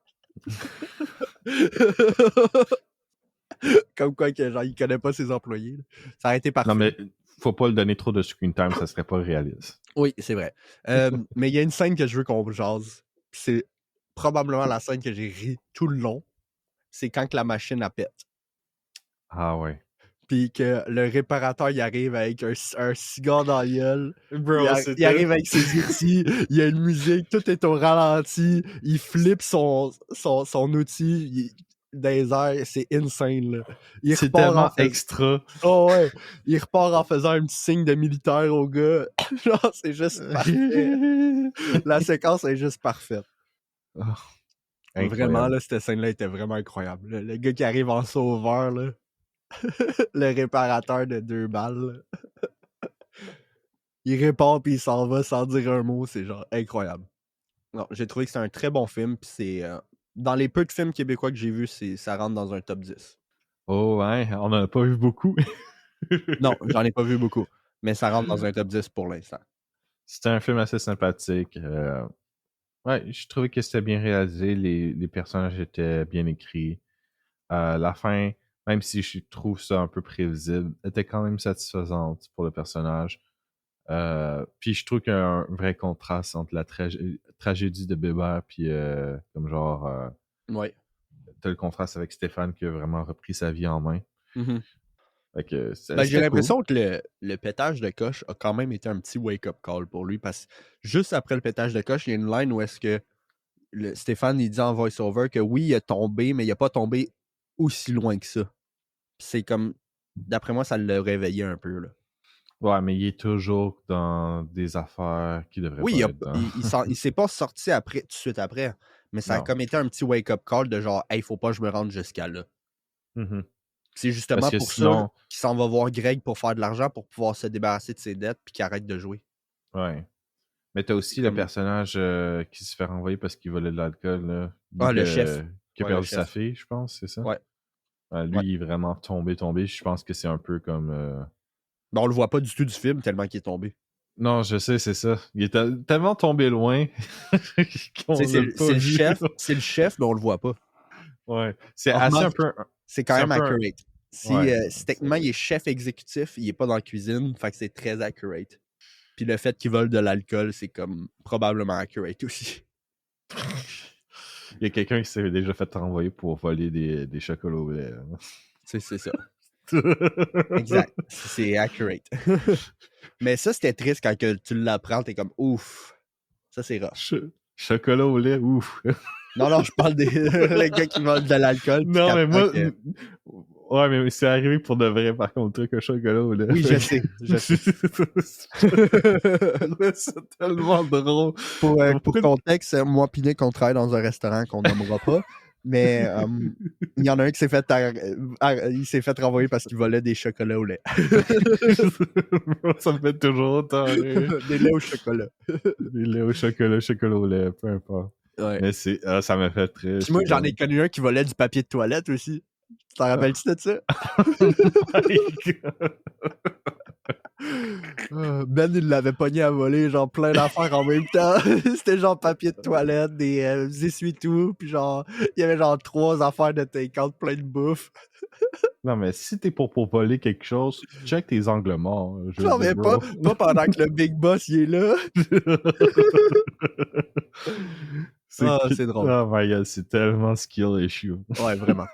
Comme quoi que genre il connaît pas ses employés. Ça aurait été parfait.
Non, mais faut pas le donner trop de screen time, ça serait pas réaliste.
Oui, c'est vrai. Mais il y a une scène que je veux qu'on jase. C'est probablement la scène que j'ai ri tout le long. C'est quand que la machine elle pète.
Ah ouais.
Puis que le réparateur il arrive avec un cigare dans la gueule.
Bro,
il arrive avec ses outils, il y a une musique, tout est au ralenti, il flippe son outil dans les airs, c'est insane là.
C'est tellement extra.
Oh ouais, il repart en faisant un petit signe de militaire au gars. Genre, c'est juste parfait. La séquence est juste parfaite.
Oh,
vraiment là, cette scène-là était vraiment incroyable. Le gars qui arrive en sauveur là. Le réparateur de 2 balles. Il répare puis il s'en va sans dire un mot, c'est genre incroyable. Non, j'ai trouvé que c'est un très bon film, puis c'est dans les peu de films québécois que j'ai vus, ça rentre dans un top 10.
Oh ouais, on en a pas vu beaucoup.
Non, j'en ai pas vu beaucoup, mais ça rentre dans un top 10 pour l'instant.
C'était un film assez sympathique. Ouais, je trouvais que c'était bien réalisé, les personnages étaient bien écrits. La fin, même si je trouve ça un peu prévisible, était quand même satisfaisante pour le personnage. Puis je trouve qu'il y a un vrai contraste entre la tragédie de Bébert puis comme genre
Ouais.
t'as le contraste avec Stéphane qui a vraiment repris sa vie en main.
Mm-hmm.
Fait que
j'ai l'impression que le pétage de coche a quand même été un petit wake-up call pour lui, parce que juste après le pétage de coche, il y a une line où est-ce que Stéphane, il dit en voice-over que oui, il a tombé, mais il a pas tombé aussi loin que ça. Puis c'est comme, d'après moi, ça l'a réveillé un peu, là.
Ouais, mais il est toujours dans des affaires qui devraient
Oui,
pas être dans.
il s'est pas sorti après, tout de suite après, mais ça a
Non.
comme été un petit wake-up call de genre, hey, faut pas que je me rende jusqu'à là.
Mhm.
C'est
Parce
justement
que
pour ça
sinon,
qu'il s'en va voir Greg pour faire de l'argent pour pouvoir se débarrasser de ses dettes puis qu'il arrête de jouer.
ouais. Mais t'as aussi le
Comme-
personnage qui se fait renvoyer parce qu'il volait de l'alcool, là. Lui
Ah, le chef.
qui a
Ouais, le
perdu sa
chef.
fille, je pense, c'est ça?
Ouais.
Lui,
Ouais.
il est vraiment tombé. Je pense que c'est un peu comme.
Ben, on le voit pas du tout du film tellement qu'il est tombé.
Non, je sais, c'est ça. Il est tellement tombé loin qu'on
Tu sais,
l'a pas vu.
c'est le chef, mais on le voit pas.
Ouais. C'est
On
assez un
remarque,
peu.
c'est quand
C'est un
même
peu un-
accurate.
Ouais.
Si techniquement il est chef exécutif, il est pas dans la cuisine, fait que c'est très accurate. Puis le fait qu'il vole de l'alcool, c'est comme probablement accurate aussi.
Il y a quelqu'un qui s'est déjà fait renvoyer pour voler des chocolats au lait.
C'est ça. Exact. C'est accurate. Mais ça, c'était triste quand que tu l'apprends, t'es comme ouf. Ça, c'est rough.
Chocolat au lait, ouf.
Non, je parle des les gars qui volent de l'alcool. puis
Non, mais moi.
que...
Ouais, mais c'est arrivé pour de vrai, par contre, truc, un chocolat au lait.
Oui, je sais.
C'est tellement drôle.
Pour contexte, moi et Nick, on travaille dans un restaurant qu'on nommera pas. Mais il y en a un qui s'est fait il s'est fait renvoyer parce qu'il volait des chocolats au lait.
Ça me fait toujours autant rire.
Des laits au chocolat.
Des laits au chocolat au lait, peu importe.
Ouais.
Mais ça m'a fait très.
Puis moi, j'en ai connu un qui volait du papier de toilette aussi. Tu t'en rappelles-tu de ça? Ben, il l'avait pogné à voler, genre plein d'affaires en même temps. C'était genre papier de toilette, des essuie-tout, puis genre, il y avait genre 3 affaires de take-out, plein de bouffe.
Non, mais si t'es pour voler quelque chose, check tes angles morts.
Non, mais pas pendant que le Big Boss, il est là. C'est drôle.
Oh my god, c'est tellement skill issue.
Ouais, vraiment.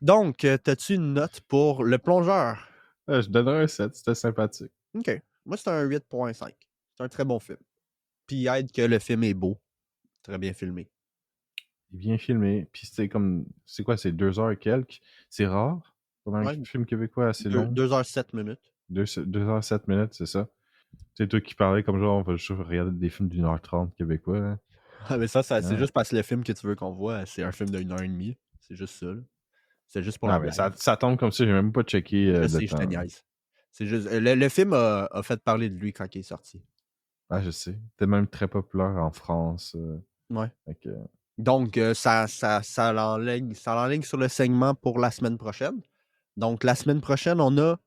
Donc, t'as-tu une note pour Le Plongeur?
Je donnerais un 7, c'était sympathique.
OK. Moi, c'est un 8.5. C'est un très bon film. Puis il aide que le film est beau. Très bien filmé.
Il est bien filmé. Puis c'est comme. C'est quoi, c'est 2 heures et quelques? C'est rare pour un film québécois assez long.
2h07 minutes.
2h07 minutes, c'est ça. C'est toi qui parlais comme genre, on va juste regarder des films d'1h30 québécois. Hein.
Ah, mais ça c'est juste parce que le film que tu veux qu'on voit, c'est un film d'1h30. C'est juste ça. Là. C'est juste pour la blague.
Ça tombe comme ça, j'ai même pas checké
je
le
sais,
temps.
Je te niaise. C'est juste... Le film a fait parler de lui quand il est sorti.
Ah, je sais. C'était même très populaire en France.
Ouais.
Donc,
Donc, ça l'enligne sur le segment pour la semaine prochaine. Donc, la semaine prochaine, on a,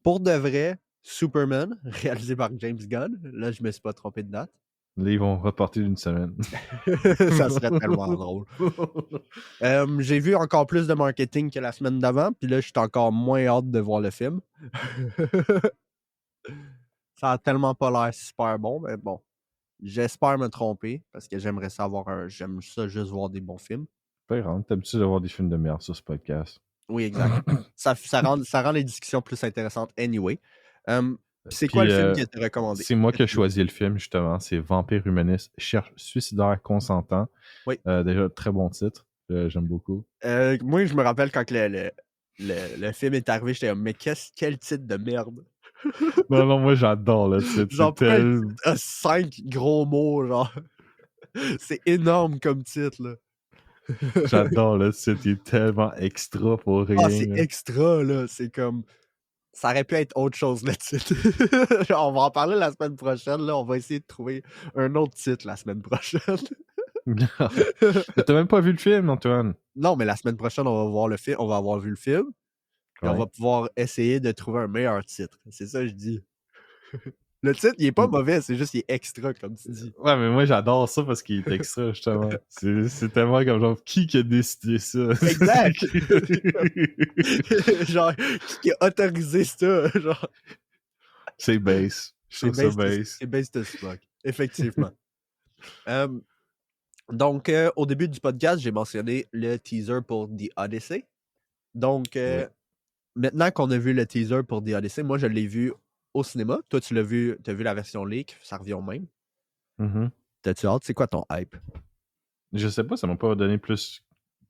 pour de vrai, Superman, réalisé par James Gunn. Là, je me suis pas trompé de date.
là, ils vont reporter d'une semaine.
Ça serait tellement drôle. J'ai vu encore plus de marketing que la semaine d'avant, puis là, je suis encore moins hâte de voir le film. Ça a tellement pas l'air super bon, mais bon. J'espère me tromper, parce que j'aimerais ça j'aime ça juste voir des bons films.
Pas grave, t'as-tu d'avoir des films de merde sur ce podcast?
Oui, exact. ça rend les discussions plus intéressantes anyway. C'est quoi le film qui a été recommandé?
C'est moi qui ai choisi le film, justement. C'est Vampire humaniste, cherche suicidaire consentant.
Oui.
Déjà, très bon titre. J'aime beaucoup.
Moi, je me rappelle quand le film est arrivé, j'étais comme, mais quel titre de merde.
Non, moi, j'adore le titre.
Genre, 5 gros mots, genre. C'est énorme comme titre, là.
J'adore le titre. Il est tellement extra pour rien.
Ah, c'est extra, là. C'est comme... Ça aurait pu être autre chose, le titre. Genre, on va en parler la semaine prochaine, là. On va essayer de trouver un autre titre la semaine prochaine.
T'as même pas vu le film, Antoine?
Non, mais la semaine prochaine, on va voir le film. On va avoir vu le film. Et on va pouvoir essayer de trouver un meilleur titre. C'est ça que je dis. Le titre, il est pas mauvais, c'est juste qu'il est extra, comme tu dis.
Ouais, mais moi, j'adore ça parce qu'il est extra, justement. C'est tellement comme genre, qui a décidé ça?
Exact! Genre, qui a autorisé ça? Genre...
C'est base. Je trouve ça base.
C'est base de fuck. Effectivement. Donc, au début du podcast, j'ai mentionné le teaser pour The Odyssey. Donc, maintenant qu'on a vu le teaser pour The Odyssey, moi, je l'ai vu au cinéma. Toi, tu as vu la version leak, ça revient au même.
Mm-hmm.
T'as-tu hâte? C'est quoi ton hype?
Je sais pas, ça m'a pas donné plus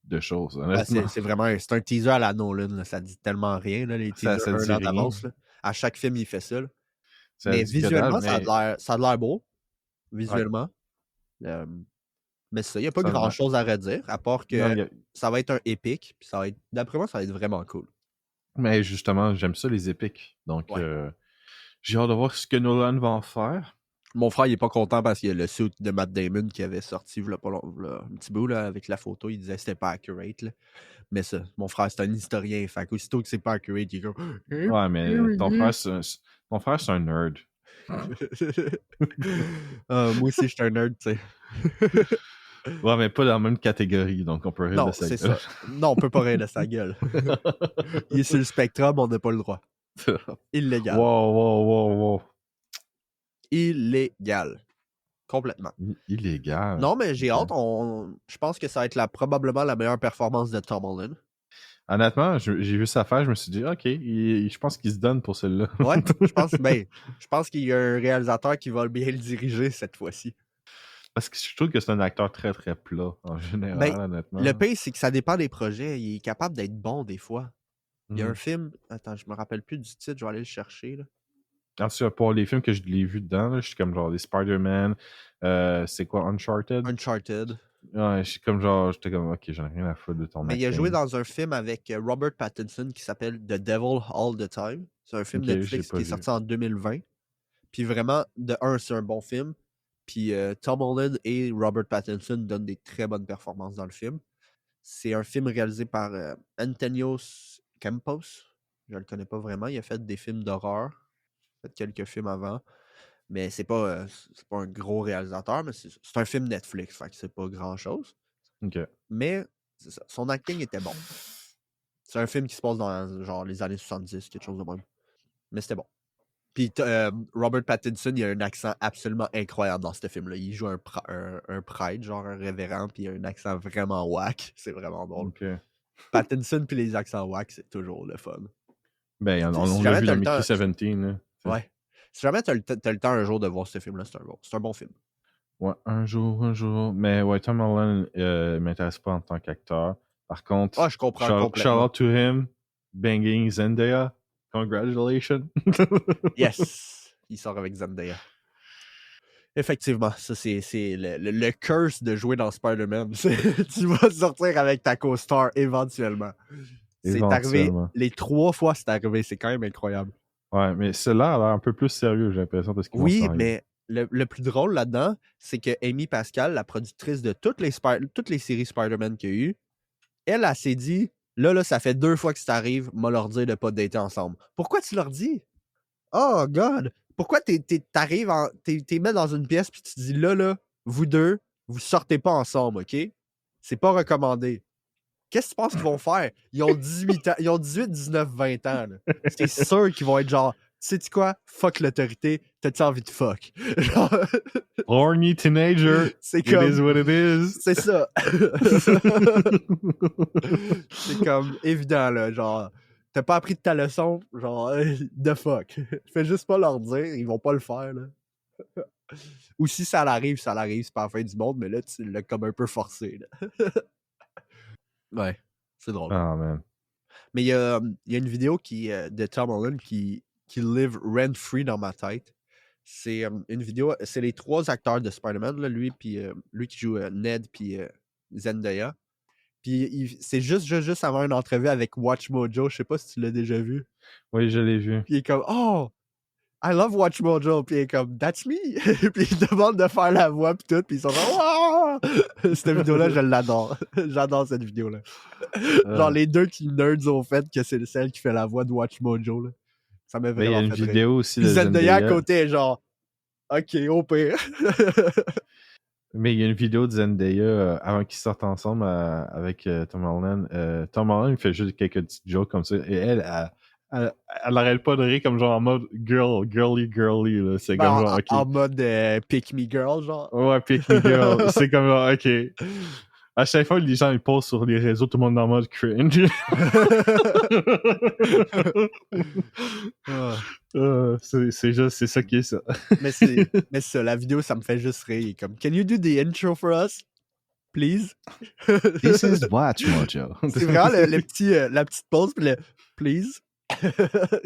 de choses, honnêtement.
C'est vraiment c'est un teaser à la Nolan, là. Ça dit tellement rien, là, les teasers
Ça
un
dit
an
rien.
d'avance. Là. À chaque film, il fait ça. Là.
Ça
Mais
dit que dalle,
visuellement,
mais
ça a l'air beau.
ouais.
Visuellement. Euh, mais ça, il n'y a pas
Ça, ouais.
grand-chose à redire, à part
Non,
que ça va être un épique. Puis ça va être, d'après moi, ça va être vraiment cool.
mais justement, j'aime ça, les épiques. Donc,
Ouais.
j'ai hâte de voir ce que Nolan va en faire.
Mon frère, il est pas content parce qu'il y a le suit de Matt Damon qui avait sorti v'là un petit bout là, avec la photo. Il disait que c'était pas accurate. Là. Mais ça, mon frère, c'est un historien. Fait qu'aussitôt que c'est pas accurate, il est comme.
Ouais, mais ton frère, c'est un nerd.
Moi aussi, je suis un nerd, tu sais.
Ouais, mais pas dans la même catégorie, donc on peut rire de
Non,
sa
c'est
gueule.
ça. Non, on peut pas rire de sa gueule. Il est sur le spectrum, on n'a pas le droit. Illégal.
Wow.
Illégal. Complètement.
Illégal.
Non, mais j'ai
Ok.
hâte. Je pense que ça va être probablement la meilleure performance de Tom Holland.
Honnêtement, j'ai vu ça faire, je me suis dit, ok, je pense qu'il se donne pour celle-là.
Ouais, je pense qu'il y a un réalisateur qui va bien le diriger cette fois-ci.
Parce que je trouve que c'est un acteur très très plat, en général,
Ben,
honnêtement.
le pire, c'est que ça dépend des projets. Il est capable d'être bon des fois. Il y a un
Mhm.
film. Attends, je me rappelle plus du titre, je vais aller le chercher. Là.
En tout cas, pour les films que je l'ai vus dedans, là, je suis comme genre des Spider-Man, c'est quoi, Uncharted?
Uncharted.
Ouais, je suis comme genre, j'étais comme, ok, j'en ai rien à foutre de ton
Mais il a joué
acting.
dans un film avec Robert Pattinson qui s'appelle The Devil All the Time. C'est un film
Ok, j'ai
Netflix
pas
qui est
vu.
sorti en 2020. Puis vraiment, de un, c'est un bon film. Puis Tom Holland et Robert Pattinson donnent des très bonnes performances dans le film. C'est un film réalisé par Antonios Campos. Je le connais pas vraiment. Il a fait des films d'horreur. Il a fait quelques films avant. Mais c'est pas un gros réalisateur, mais c'est un film Netflix. Fait que c'est pas grand-chose.
Ok.
Mais c'est ça. Son acting était bon. C'est un film qui se passe dans genre les années 70, quelque chose de même. Mais c'était bon. Puis Robert Pattinson, il a un accent absolument incroyable dans ce film-là. Il joue un prêtre, genre un révérend, puis il a un accent vraiment whack. C'est vraiment drôle.
Ok.
Pattinson puis les accents whack, c'est toujours le fun.
Ben, on
Si
l'a
jamais
vu
t'as
dans
le temps,
Mickey 17, là.
ouais. Si jamais t'as le temps un jour de voir ce film-là, c'est un bon film.
Ouais, un jour. Mais ouais, Tom Holland m'intéresse pas en tant qu'acteur. Par contre,
Ah, je comprends
shout
complètement.
out to him, banging Zendaya. Congratulations.
Yes! Il sort avec Zendaya. Effectivement, ça c'est le curse de jouer dans Spider-Man. Tu vas sortir avec ta co-star éventuellement. C'est arrivé,
Éventuellement.
les 3 fois c'est arrivé, c'est quand même incroyable.
Ouais, mais celle-là a l'air un peu plus sérieux, j'ai l'impression, parce qu'ils vont
Oui,
s'en rire.
mais le plus drôle là-dedans, c'est que Amy Pascal, la productrice de toutes les séries Spider-Man qu'il y a eu, elle s'est dit, là, ça fait 2 fois que ça arrive, m'a leur dire de pas dater ensemble. Pourquoi tu leur dis? Oh God! Pourquoi t'arrives, t'es mets dans une pièce puis tu dis là, vous deux, vous sortez pas ensemble, OK? C'est pas recommandé. Qu'est-ce que tu penses qu'ils vont faire? Ils ont 18 ans, ils ont 18, 19, 20 ans. Là. C'est sûr qu'ils vont être genre, sais-tu quoi? Fuck l'autorité, t'as-tu envie de fuck? Genre,
Horny teenager,
c'est
it
comme,
is what it is.
c'est ça. C'est comme évident, là, genre, t'as pas appris de ta leçon, genre, de fuck. Fais juste pas leur dire, ils vont pas le faire, là. Ou si ça l'arrive, c'est pas la fin du monde, mais là, tu l'as comme un peu forcé, là. Ouais, c'est drôle.
Oh man.
Mais il y a une vidéo de Tom Holland qui live rent-free dans ma tête. C'est une vidéo, c'est les 3 acteurs de Spider-Man, là, lui qui joue Ned puis Zendaya. Puis c'est juste avant une entrevue avec Watch Mojo, je sais pas si tu l'as déjà vu.
Oui, je l'ai vu.
Puis il est comme, oh, I love Watch Mojo. Puis il est comme, that's me. Puis il demande de faire la voix puis tout. Puis ils sont comme, oh! Cette vidéo-là, je l'adore. J'adore cette vidéo-là. Genre les deux qui nerds au fait que c'est celle qui fait la voix de Watch Mojo. Là. Ça m'a
Ben, il y a
vraiment
une
fait rire.
vidéo aussi
Puis
de
Zendaya à
Zendaya.
côté est genre, ok, au pire.
Mais il y a une vidéo de Zendaya avant qu'ils sortent ensemble avec Tom Holland. Tom Holland, il fait juste quelques petites jokes comme ça. Et elle arrête pas de rire comme genre en mode girly. Là. C'est comme genre, ok.
En mode pick me girl, genre.
Ouais, pick me girl. C'est comme genre, ok. À chaque fois que les gens ils posent sur les réseaux, tout le monde est en mode cringe. C'est ça qui est ça.
mais ça, la vidéo, ça me fait juste rire. Comme, can you do the intro for us? please.
This is Watch Mojo.
C'est vraiment la petite pause, puis le please.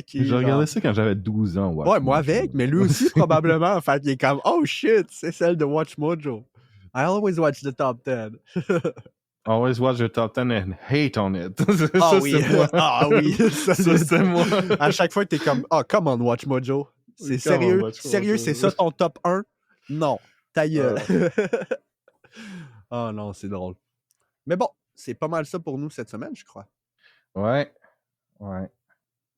J'ai regardé ça quand j'avais 12 ans.
Ouais, moi avec, mais lui aussi probablement. Fait qu'il est comme, oh shit, c'est celle de Watch Mojo. I always watch the top 10.
Always watch the top 10 and hate on it.
Ah
Ça,
oui,
c'est moi.
ah oui, ça
c'est moi.
À chaque fois, t'es comme, oh, come on, Watch Mojo. C'est sérieux, sérieux, c'est ça ton top 1? Non, ta gueule. Oh non, c'est drôle. Mais bon, c'est pas mal ça pour nous cette semaine, je crois.
Ouais.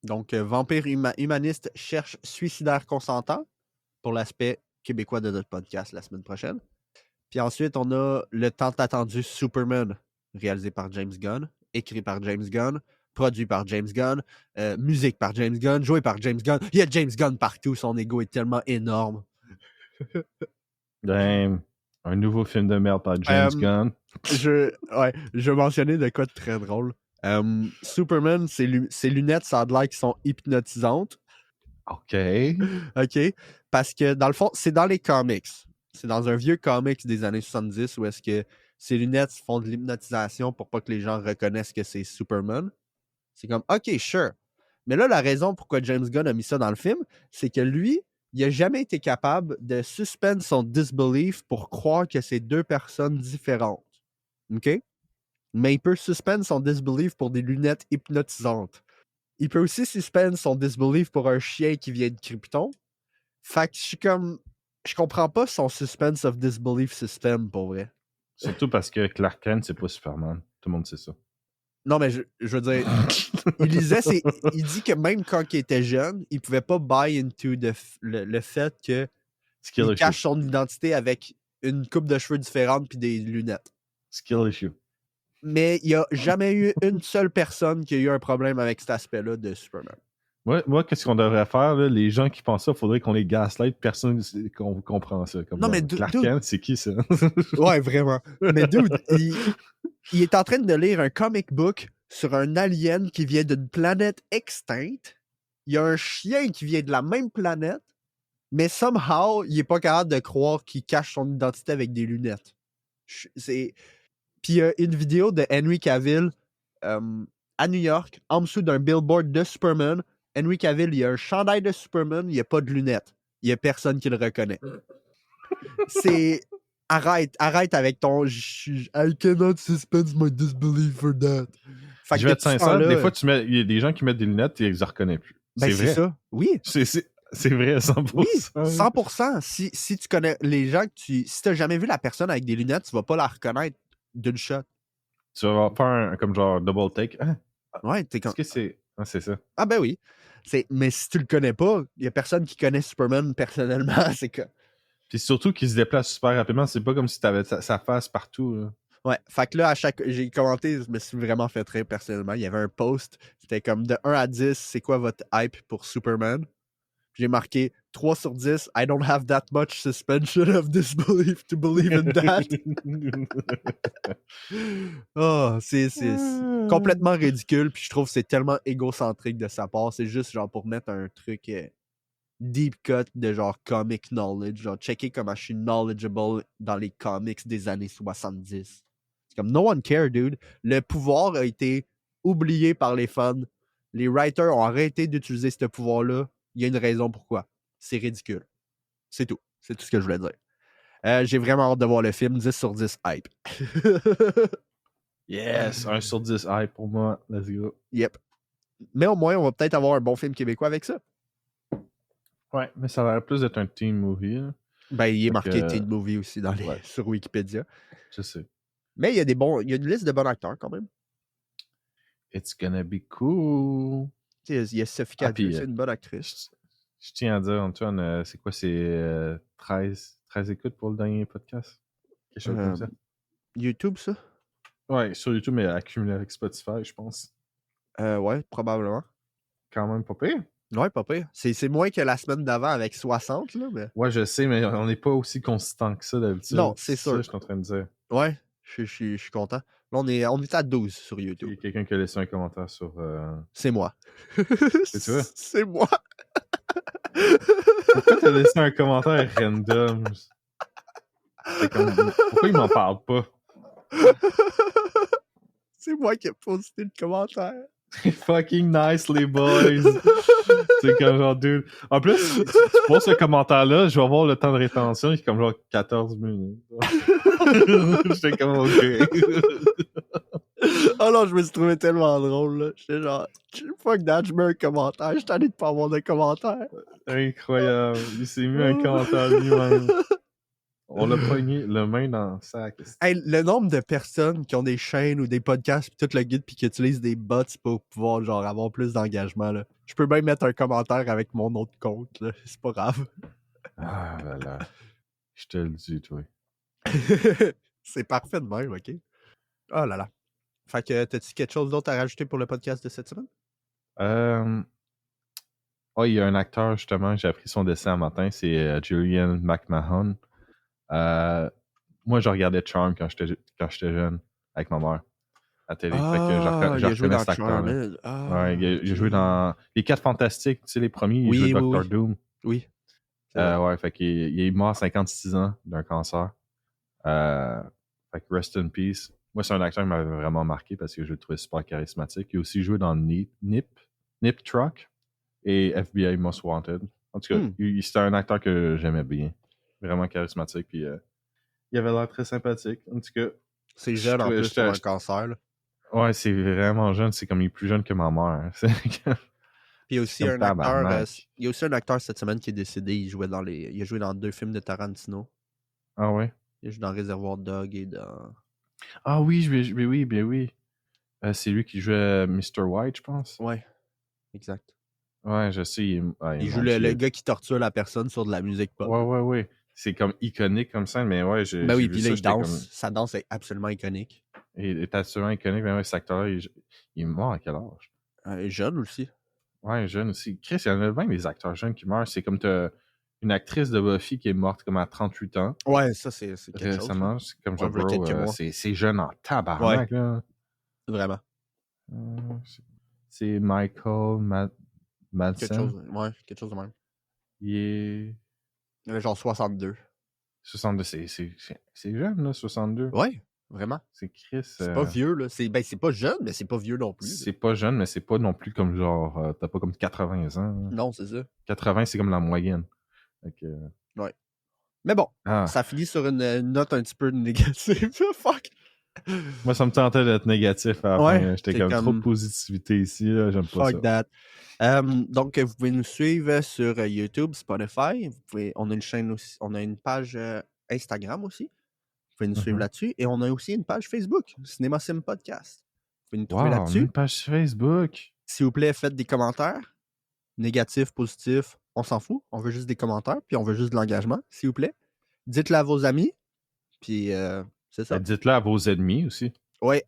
Donc, Vampire Humaniste cherche suicidaire consentant pour l'aspect québécois de notre podcast la semaine prochaine. Puis ensuite, on a le tant attendu Superman, réalisé par James Gunn, écrit par James Gunn, produit par James Gunn, musique par James Gunn, joué par James Gunn. Il y a James Gunn partout, son ego est tellement énorme.
Damn. Un nouveau film de merde par James Gunn.
Je vais mentionner de quoi de très drôle. Superman, ses lunettes, ça a l'air qu'ils sont hypnotisantes.
OK.
Parce que, dans le fond, c'est dans les comics. C'est dans un vieux comics des années 70 où est-ce que ses lunettes font de l'hypnotisation pour pas que les gens reconnaissent que c'est Superman. C'est comme, OK, sure. Mais là, la raison pourquoi James Gunn a mis ça dans le film, c'est que lui, il a jamais été capable de suspendre son disbelief pour croire que c'est deux personnes différentes. OK? Mais il peut suspendre son disbelief pour des lunettes hypnotisantes. Il peut aussi suspendre son disbelief pour un chien qui vient de Krypton. Fait que je suis comme... Je comprends pas son suspense of disbelief system, pour vrai.
Surtout parce que Clark Kent, c'est pas Superman. Tout le monde sait ça.
Non, mais je veux dire... il dit que même quand il était jeune, il pouvait pas buy into le fait que il cache son identité avec une coupe de cheveux différente puis des lunettes.
Skill issue.
Mais il n'y a jamais eu une seule personne qui a eu un problème avec cet aspect-là de Superman.
Moi, qu'est-ce qu'on devrait faire? Là? Les gens qui pensent ça, il faudrait qu'on les gaslight. Personne ne comprend ça. Comme
non, mais
Clark Kent, c'est qui ça?
Ouais, vraiment. Mais dude, il est en train de lire un comic book sur un alien qui vient d'une planète extincte. Il y a un chien qui vient de la même planète, mais somehow, il n'est pas capable de croire qu'il cache son identité avec des lunettes. Puis il y a une vidéo de Henry Cavill à New York, en dessous d'un billboard de Superman. Henry Cavill, il y a un chandail de Superman, il n'y a pas de lunettes. Il n'y a personne qui le reconnaît. C'est... Arrête avec ton... I cannot suspend my disbelief for that.
Fait je vais être sincère, des fois, il y a des gens qui mettent des lunettes et ils ne les reconnaissent plus.
Ben, c'est vrai. Ça. Oui.
C'est vrai, 100%.
Oui, 100%. Si tu connais les gens, si tu n'as jamais vu la personne avec des lunettes, tu ne vas pas la reconnaître d'une shot.
Tu vas faire un comme genre double take. Hein?
Ouais, t'es comme...
Est-ce que c'est... Ah, c'est ça.
Ah ben oui. Mais si tu le connais pas, il n'y a personne qui connaît Superman personnellement. C'est que...
Puis surtout qu'il se déplace super rapidement. C'est pas comme si tu avais sa face partout. Là.
Ouais, fait que là, j'ai commenté, je me suis vraiment fait rire personnellement. Il y avait un post, c'était comme de 1 à 10, c'est quoi votre hype pour Superman? J'ai marqué 3 sur 10, I don't have that much suspension of disbelief to believe in that. Oh, c'est complètement ridicule, puis je trouve que c'est tellement égocentrique de sa part. C'est juste genre pour mettre un truc deep cut de genre comic knowledge, genre checker comment je suis knowledgeable dans les comics des années 70. C'est comme no one care, dude. Le pouvoir a été oublié par les fans. Les writers ont arrêté d'utiliser ce pouvoir-là. Il y a une raison pourquoi. C'est ridicule. C'est tout. C'est tout ce que je voulais dire. J'ai vraiment hâte de voir le film. 10 sur 10 hype.
Yes! 1 sur 10 hype pour moi. Let's go.
Yep. Mais au moins, on va peut-être avoir un bon film québécois avec ça.
Ouais, mais ça a l'air plus d'être un teen movie. Là.
Ben, il est marqué teen movie aussi sur Wikipédia.
Je sais.
Mais il y a il y a une liste de bons acteurs quand même.
It's gonna be cool.
Il y a Sophie Cadieux, c'est une bonne actrice.
Je tiens à dire, Antoine, c'est quoi, c'est 13 écoutes pour le dernier podcast? Quelque chose comme ça.
YouTube, ça?
Ouais, sur YouTube, mais accumulé avec Spotify, je pense.
Ouais, probablement.
Quand même pas pire.
Ouais, pas pire. C'est moins que la semaine d'avant avec 60, là, mais...
Ouais, je sais, mais on n'est pas aussi consistant que ça d'habitude.
Non, c'est sûr.
Ça, je suis en train de dire.
Ouais, je suis content. Là, on est à 12 sur YouTube.
Il y a quelqu'un qui a laissé un commentaire sur...
C'est moi.
C'est toi?
C'est moi.
Pourquoi t'as laissé un commentaire random? Pourquoi il m'en parle pas?
C'est moi qui ai posté le commentaire.
Fucking nice, les boys. C'est comme genre, dude. En plus, tu poses ce commentaire-là, je vais avoir le temps de rétention, il est comme genre 14 minutes. J'étais comme ok.
Oh non, je me suis trouvé tellement drôle, là. J'étais genre, fuck that, je mets un commentaire. Je suis allé de pas avoir de commentaire.
Incroyable. Il s'est mis un commentaire lui-même. On l'a pogné le main dans le sac.
Hey, le nombre de personnes qui ont des chaînes ou des podcasts pis tout le guide pis qui utilisent des bots pour pouvoir genre avoir plus d'engagement, là. Je peux même mettre un commentaire avec mon autre compte, là. C'est pas grave.
Ah là là. Je te le dis, toi.
C'est parfait de même, ok? Oh là là. Fait que, t'as-tu quelque chose d'autre à rajouter pour le podcast de cette semaine?
Il y a un acteur, justement, j'ai appris son décès un matin, c'est Julian McMahon. Moi, je regardais Charm quand j'étais jeune, avec ma mère, à la télé. Fait que
il a joué dans
cet acteur-là.
Charmed.
Ouais, il a joué dans Les 4 Fantastiques, tu sais, les premiers, il jouait Dr. Doom.
Oui.
Ouais, fait qu'il est mort à 56 ans d'un cancer. Fait que rest in peace. Moi, c'est un acteur qui m'avait vraiment marqué parce que je le trouvais super charismatique. Il a aussi joué dans Nip Truck et FBI Most Wanted. En tout cas, c'était un acteur que j'aimais bien. Vraiment charismatique. Puis il avait l'air très sympathique. En tout cas,
c'est jeune en plus pour un cancer. Là.
Ouais, c'est vraiment jeune. C'est comme il est plus jeune que ma mère.
Puis il y a aussi un acteur. Il y a aussi un acteur cette semaine qui est décédé. Il a joué dans 2 films de Tarantino.
Ah ouais?
Il joue dans Réservoir Dog et dans.
Ah oui, oui. C'est lui qui jouait Mr. White, je pense.
Ouais, exact.
Ouais, je sais.
Il joue le gars qui torture la personne sur de la musique pop.
Ouais. C'est comme iconique comme ça, mais ouais,
Ben oui, puis là, il danse. Comme... Sa danse est absolument iconique.
Il est absolument iconique, mais ouais, cet acteur-là, il est mort à quel âge?
Jeune aussi.
Ouais, jeune aussi. Chris, il y en a même des acteurs jeunes qui meurent. C'est comme une actrice de Buffy qui est morte comme à 38 ans.
Ouais, ça, c'est quelque
récemment,
chose.
C'est comme genre, bro, c'est jeune en tabarnak, là.
Vraiment.
C'est Michael Madsen.
Quelque chose de même.
Il est...
genre 62.
62, c'est jeune, là, 62.
Ouais, vraiment.
C'est Chris.
C'est pas vieux, là. C'est pas jeune, mais c'est pas vieux non plus.
C'est pas jeune, mais c'est pas non plus comme genre... t'as pas comme 80 ans. Là.
Non, c'est ça.
80, c'est comme la moyenne.
Ouais. Mais bon, ça finit sur une note un petit peu négative. Fuck!
Moi, ça me tentait d'être négatif à la fin. J'étais comme trop de positivité ici. Là. J'aime pas ça.
Fuck that. Donc, vous pouvez nous suivre sur YouTube, Spotify. On a une chaîne aussi. On a une page Instagram aussi. Vous pouvez nous suivre là-dessus. Et on a aussi une page Facebook, Cinéma Sim Podcast. Vous pouvez nous trouver là-dessus.
Une page Facebook.
S'il vous plaît, faites des commentaires. Négatifs, positifs, on s'en fout. On veut juste des commentaires. Puis on veut juste de l'engagement, s'il vous plaît. Dites-le à vos amis. Puis c'est ça.
Dites-le à vos ennemis aussi.
Oui,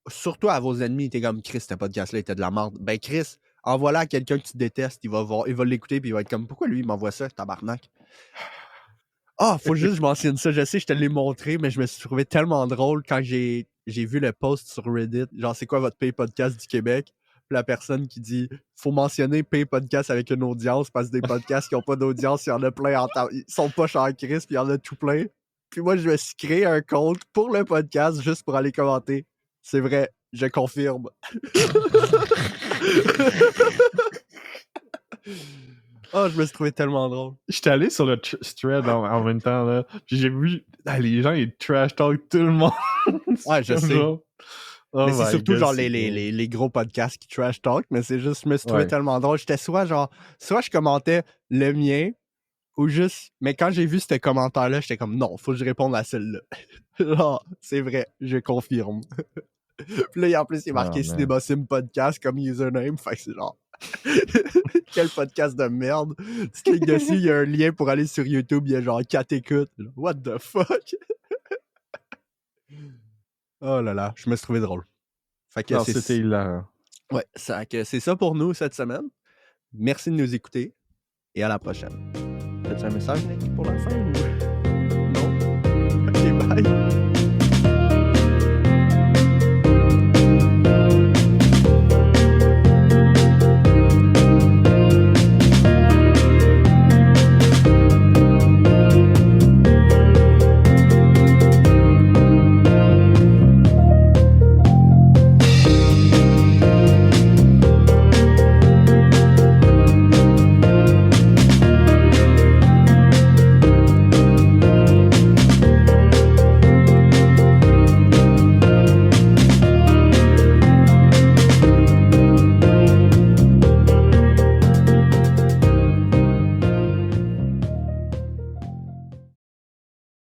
surtout à vos ennemis. T'es comme Chris, ce podcast-là était de la merde. Ben Chris, envoie-le à quelqu'un que tu détestes. Il va l'écouter puis il va être comme pourquoi lui il m'envoie ça, tabarnak? Faut juste que je mentionne ça. Je sais, je te l'ai montré, mais je me suis trouvé tellement drôle quand j'ai vu le post sur Reddit. Genre, c'est quoi votre pay podcast du Québec? Puis la personne qui dit faut mentionner pay podcast avec une audience parce que des podcasts qui n'ont pas d'audience, il y en a plein ils sont pas chers Chris, puis il y en a tout plein. Puis moi, je me suis créé un compte pour le podcast juste pour aller commenter. C'est vrai, je confirme. Je me suis trouvé tellement drôle.
J'étais allé sur le thread en même temps, là. Puis j'ai vu les gens, ils trash talk tout le monde.
Ouais, je sais. Mais c'est surtout genre les gros podcasts qui trash talk, mais c'est juste, je me suis trouvé tellement drôle. J'étais soit je commentais le mien, ou juste, mais quand j'ai vu ce commentaire-là, j'étais comme non, faut que je réponde à celle-là. Genre, c'est vrai, je confirme. Puis là, en plus, il est marqué Cinéma Sim Podcast comme username. Fait que c'est genre, quel podcast de merde. Tu cliques dessus, il y a un lien pour aller sur YouTube, il y a genre 4 écoutes. What the fuck? Oh là là, je me suis trouvé drôle. Fait que
c'était hilarant.
Ouais, c'est ça pour nous cette semaine. Merci de nous écouter et à la prochaine. As-tu un message, Nick, pour la fin?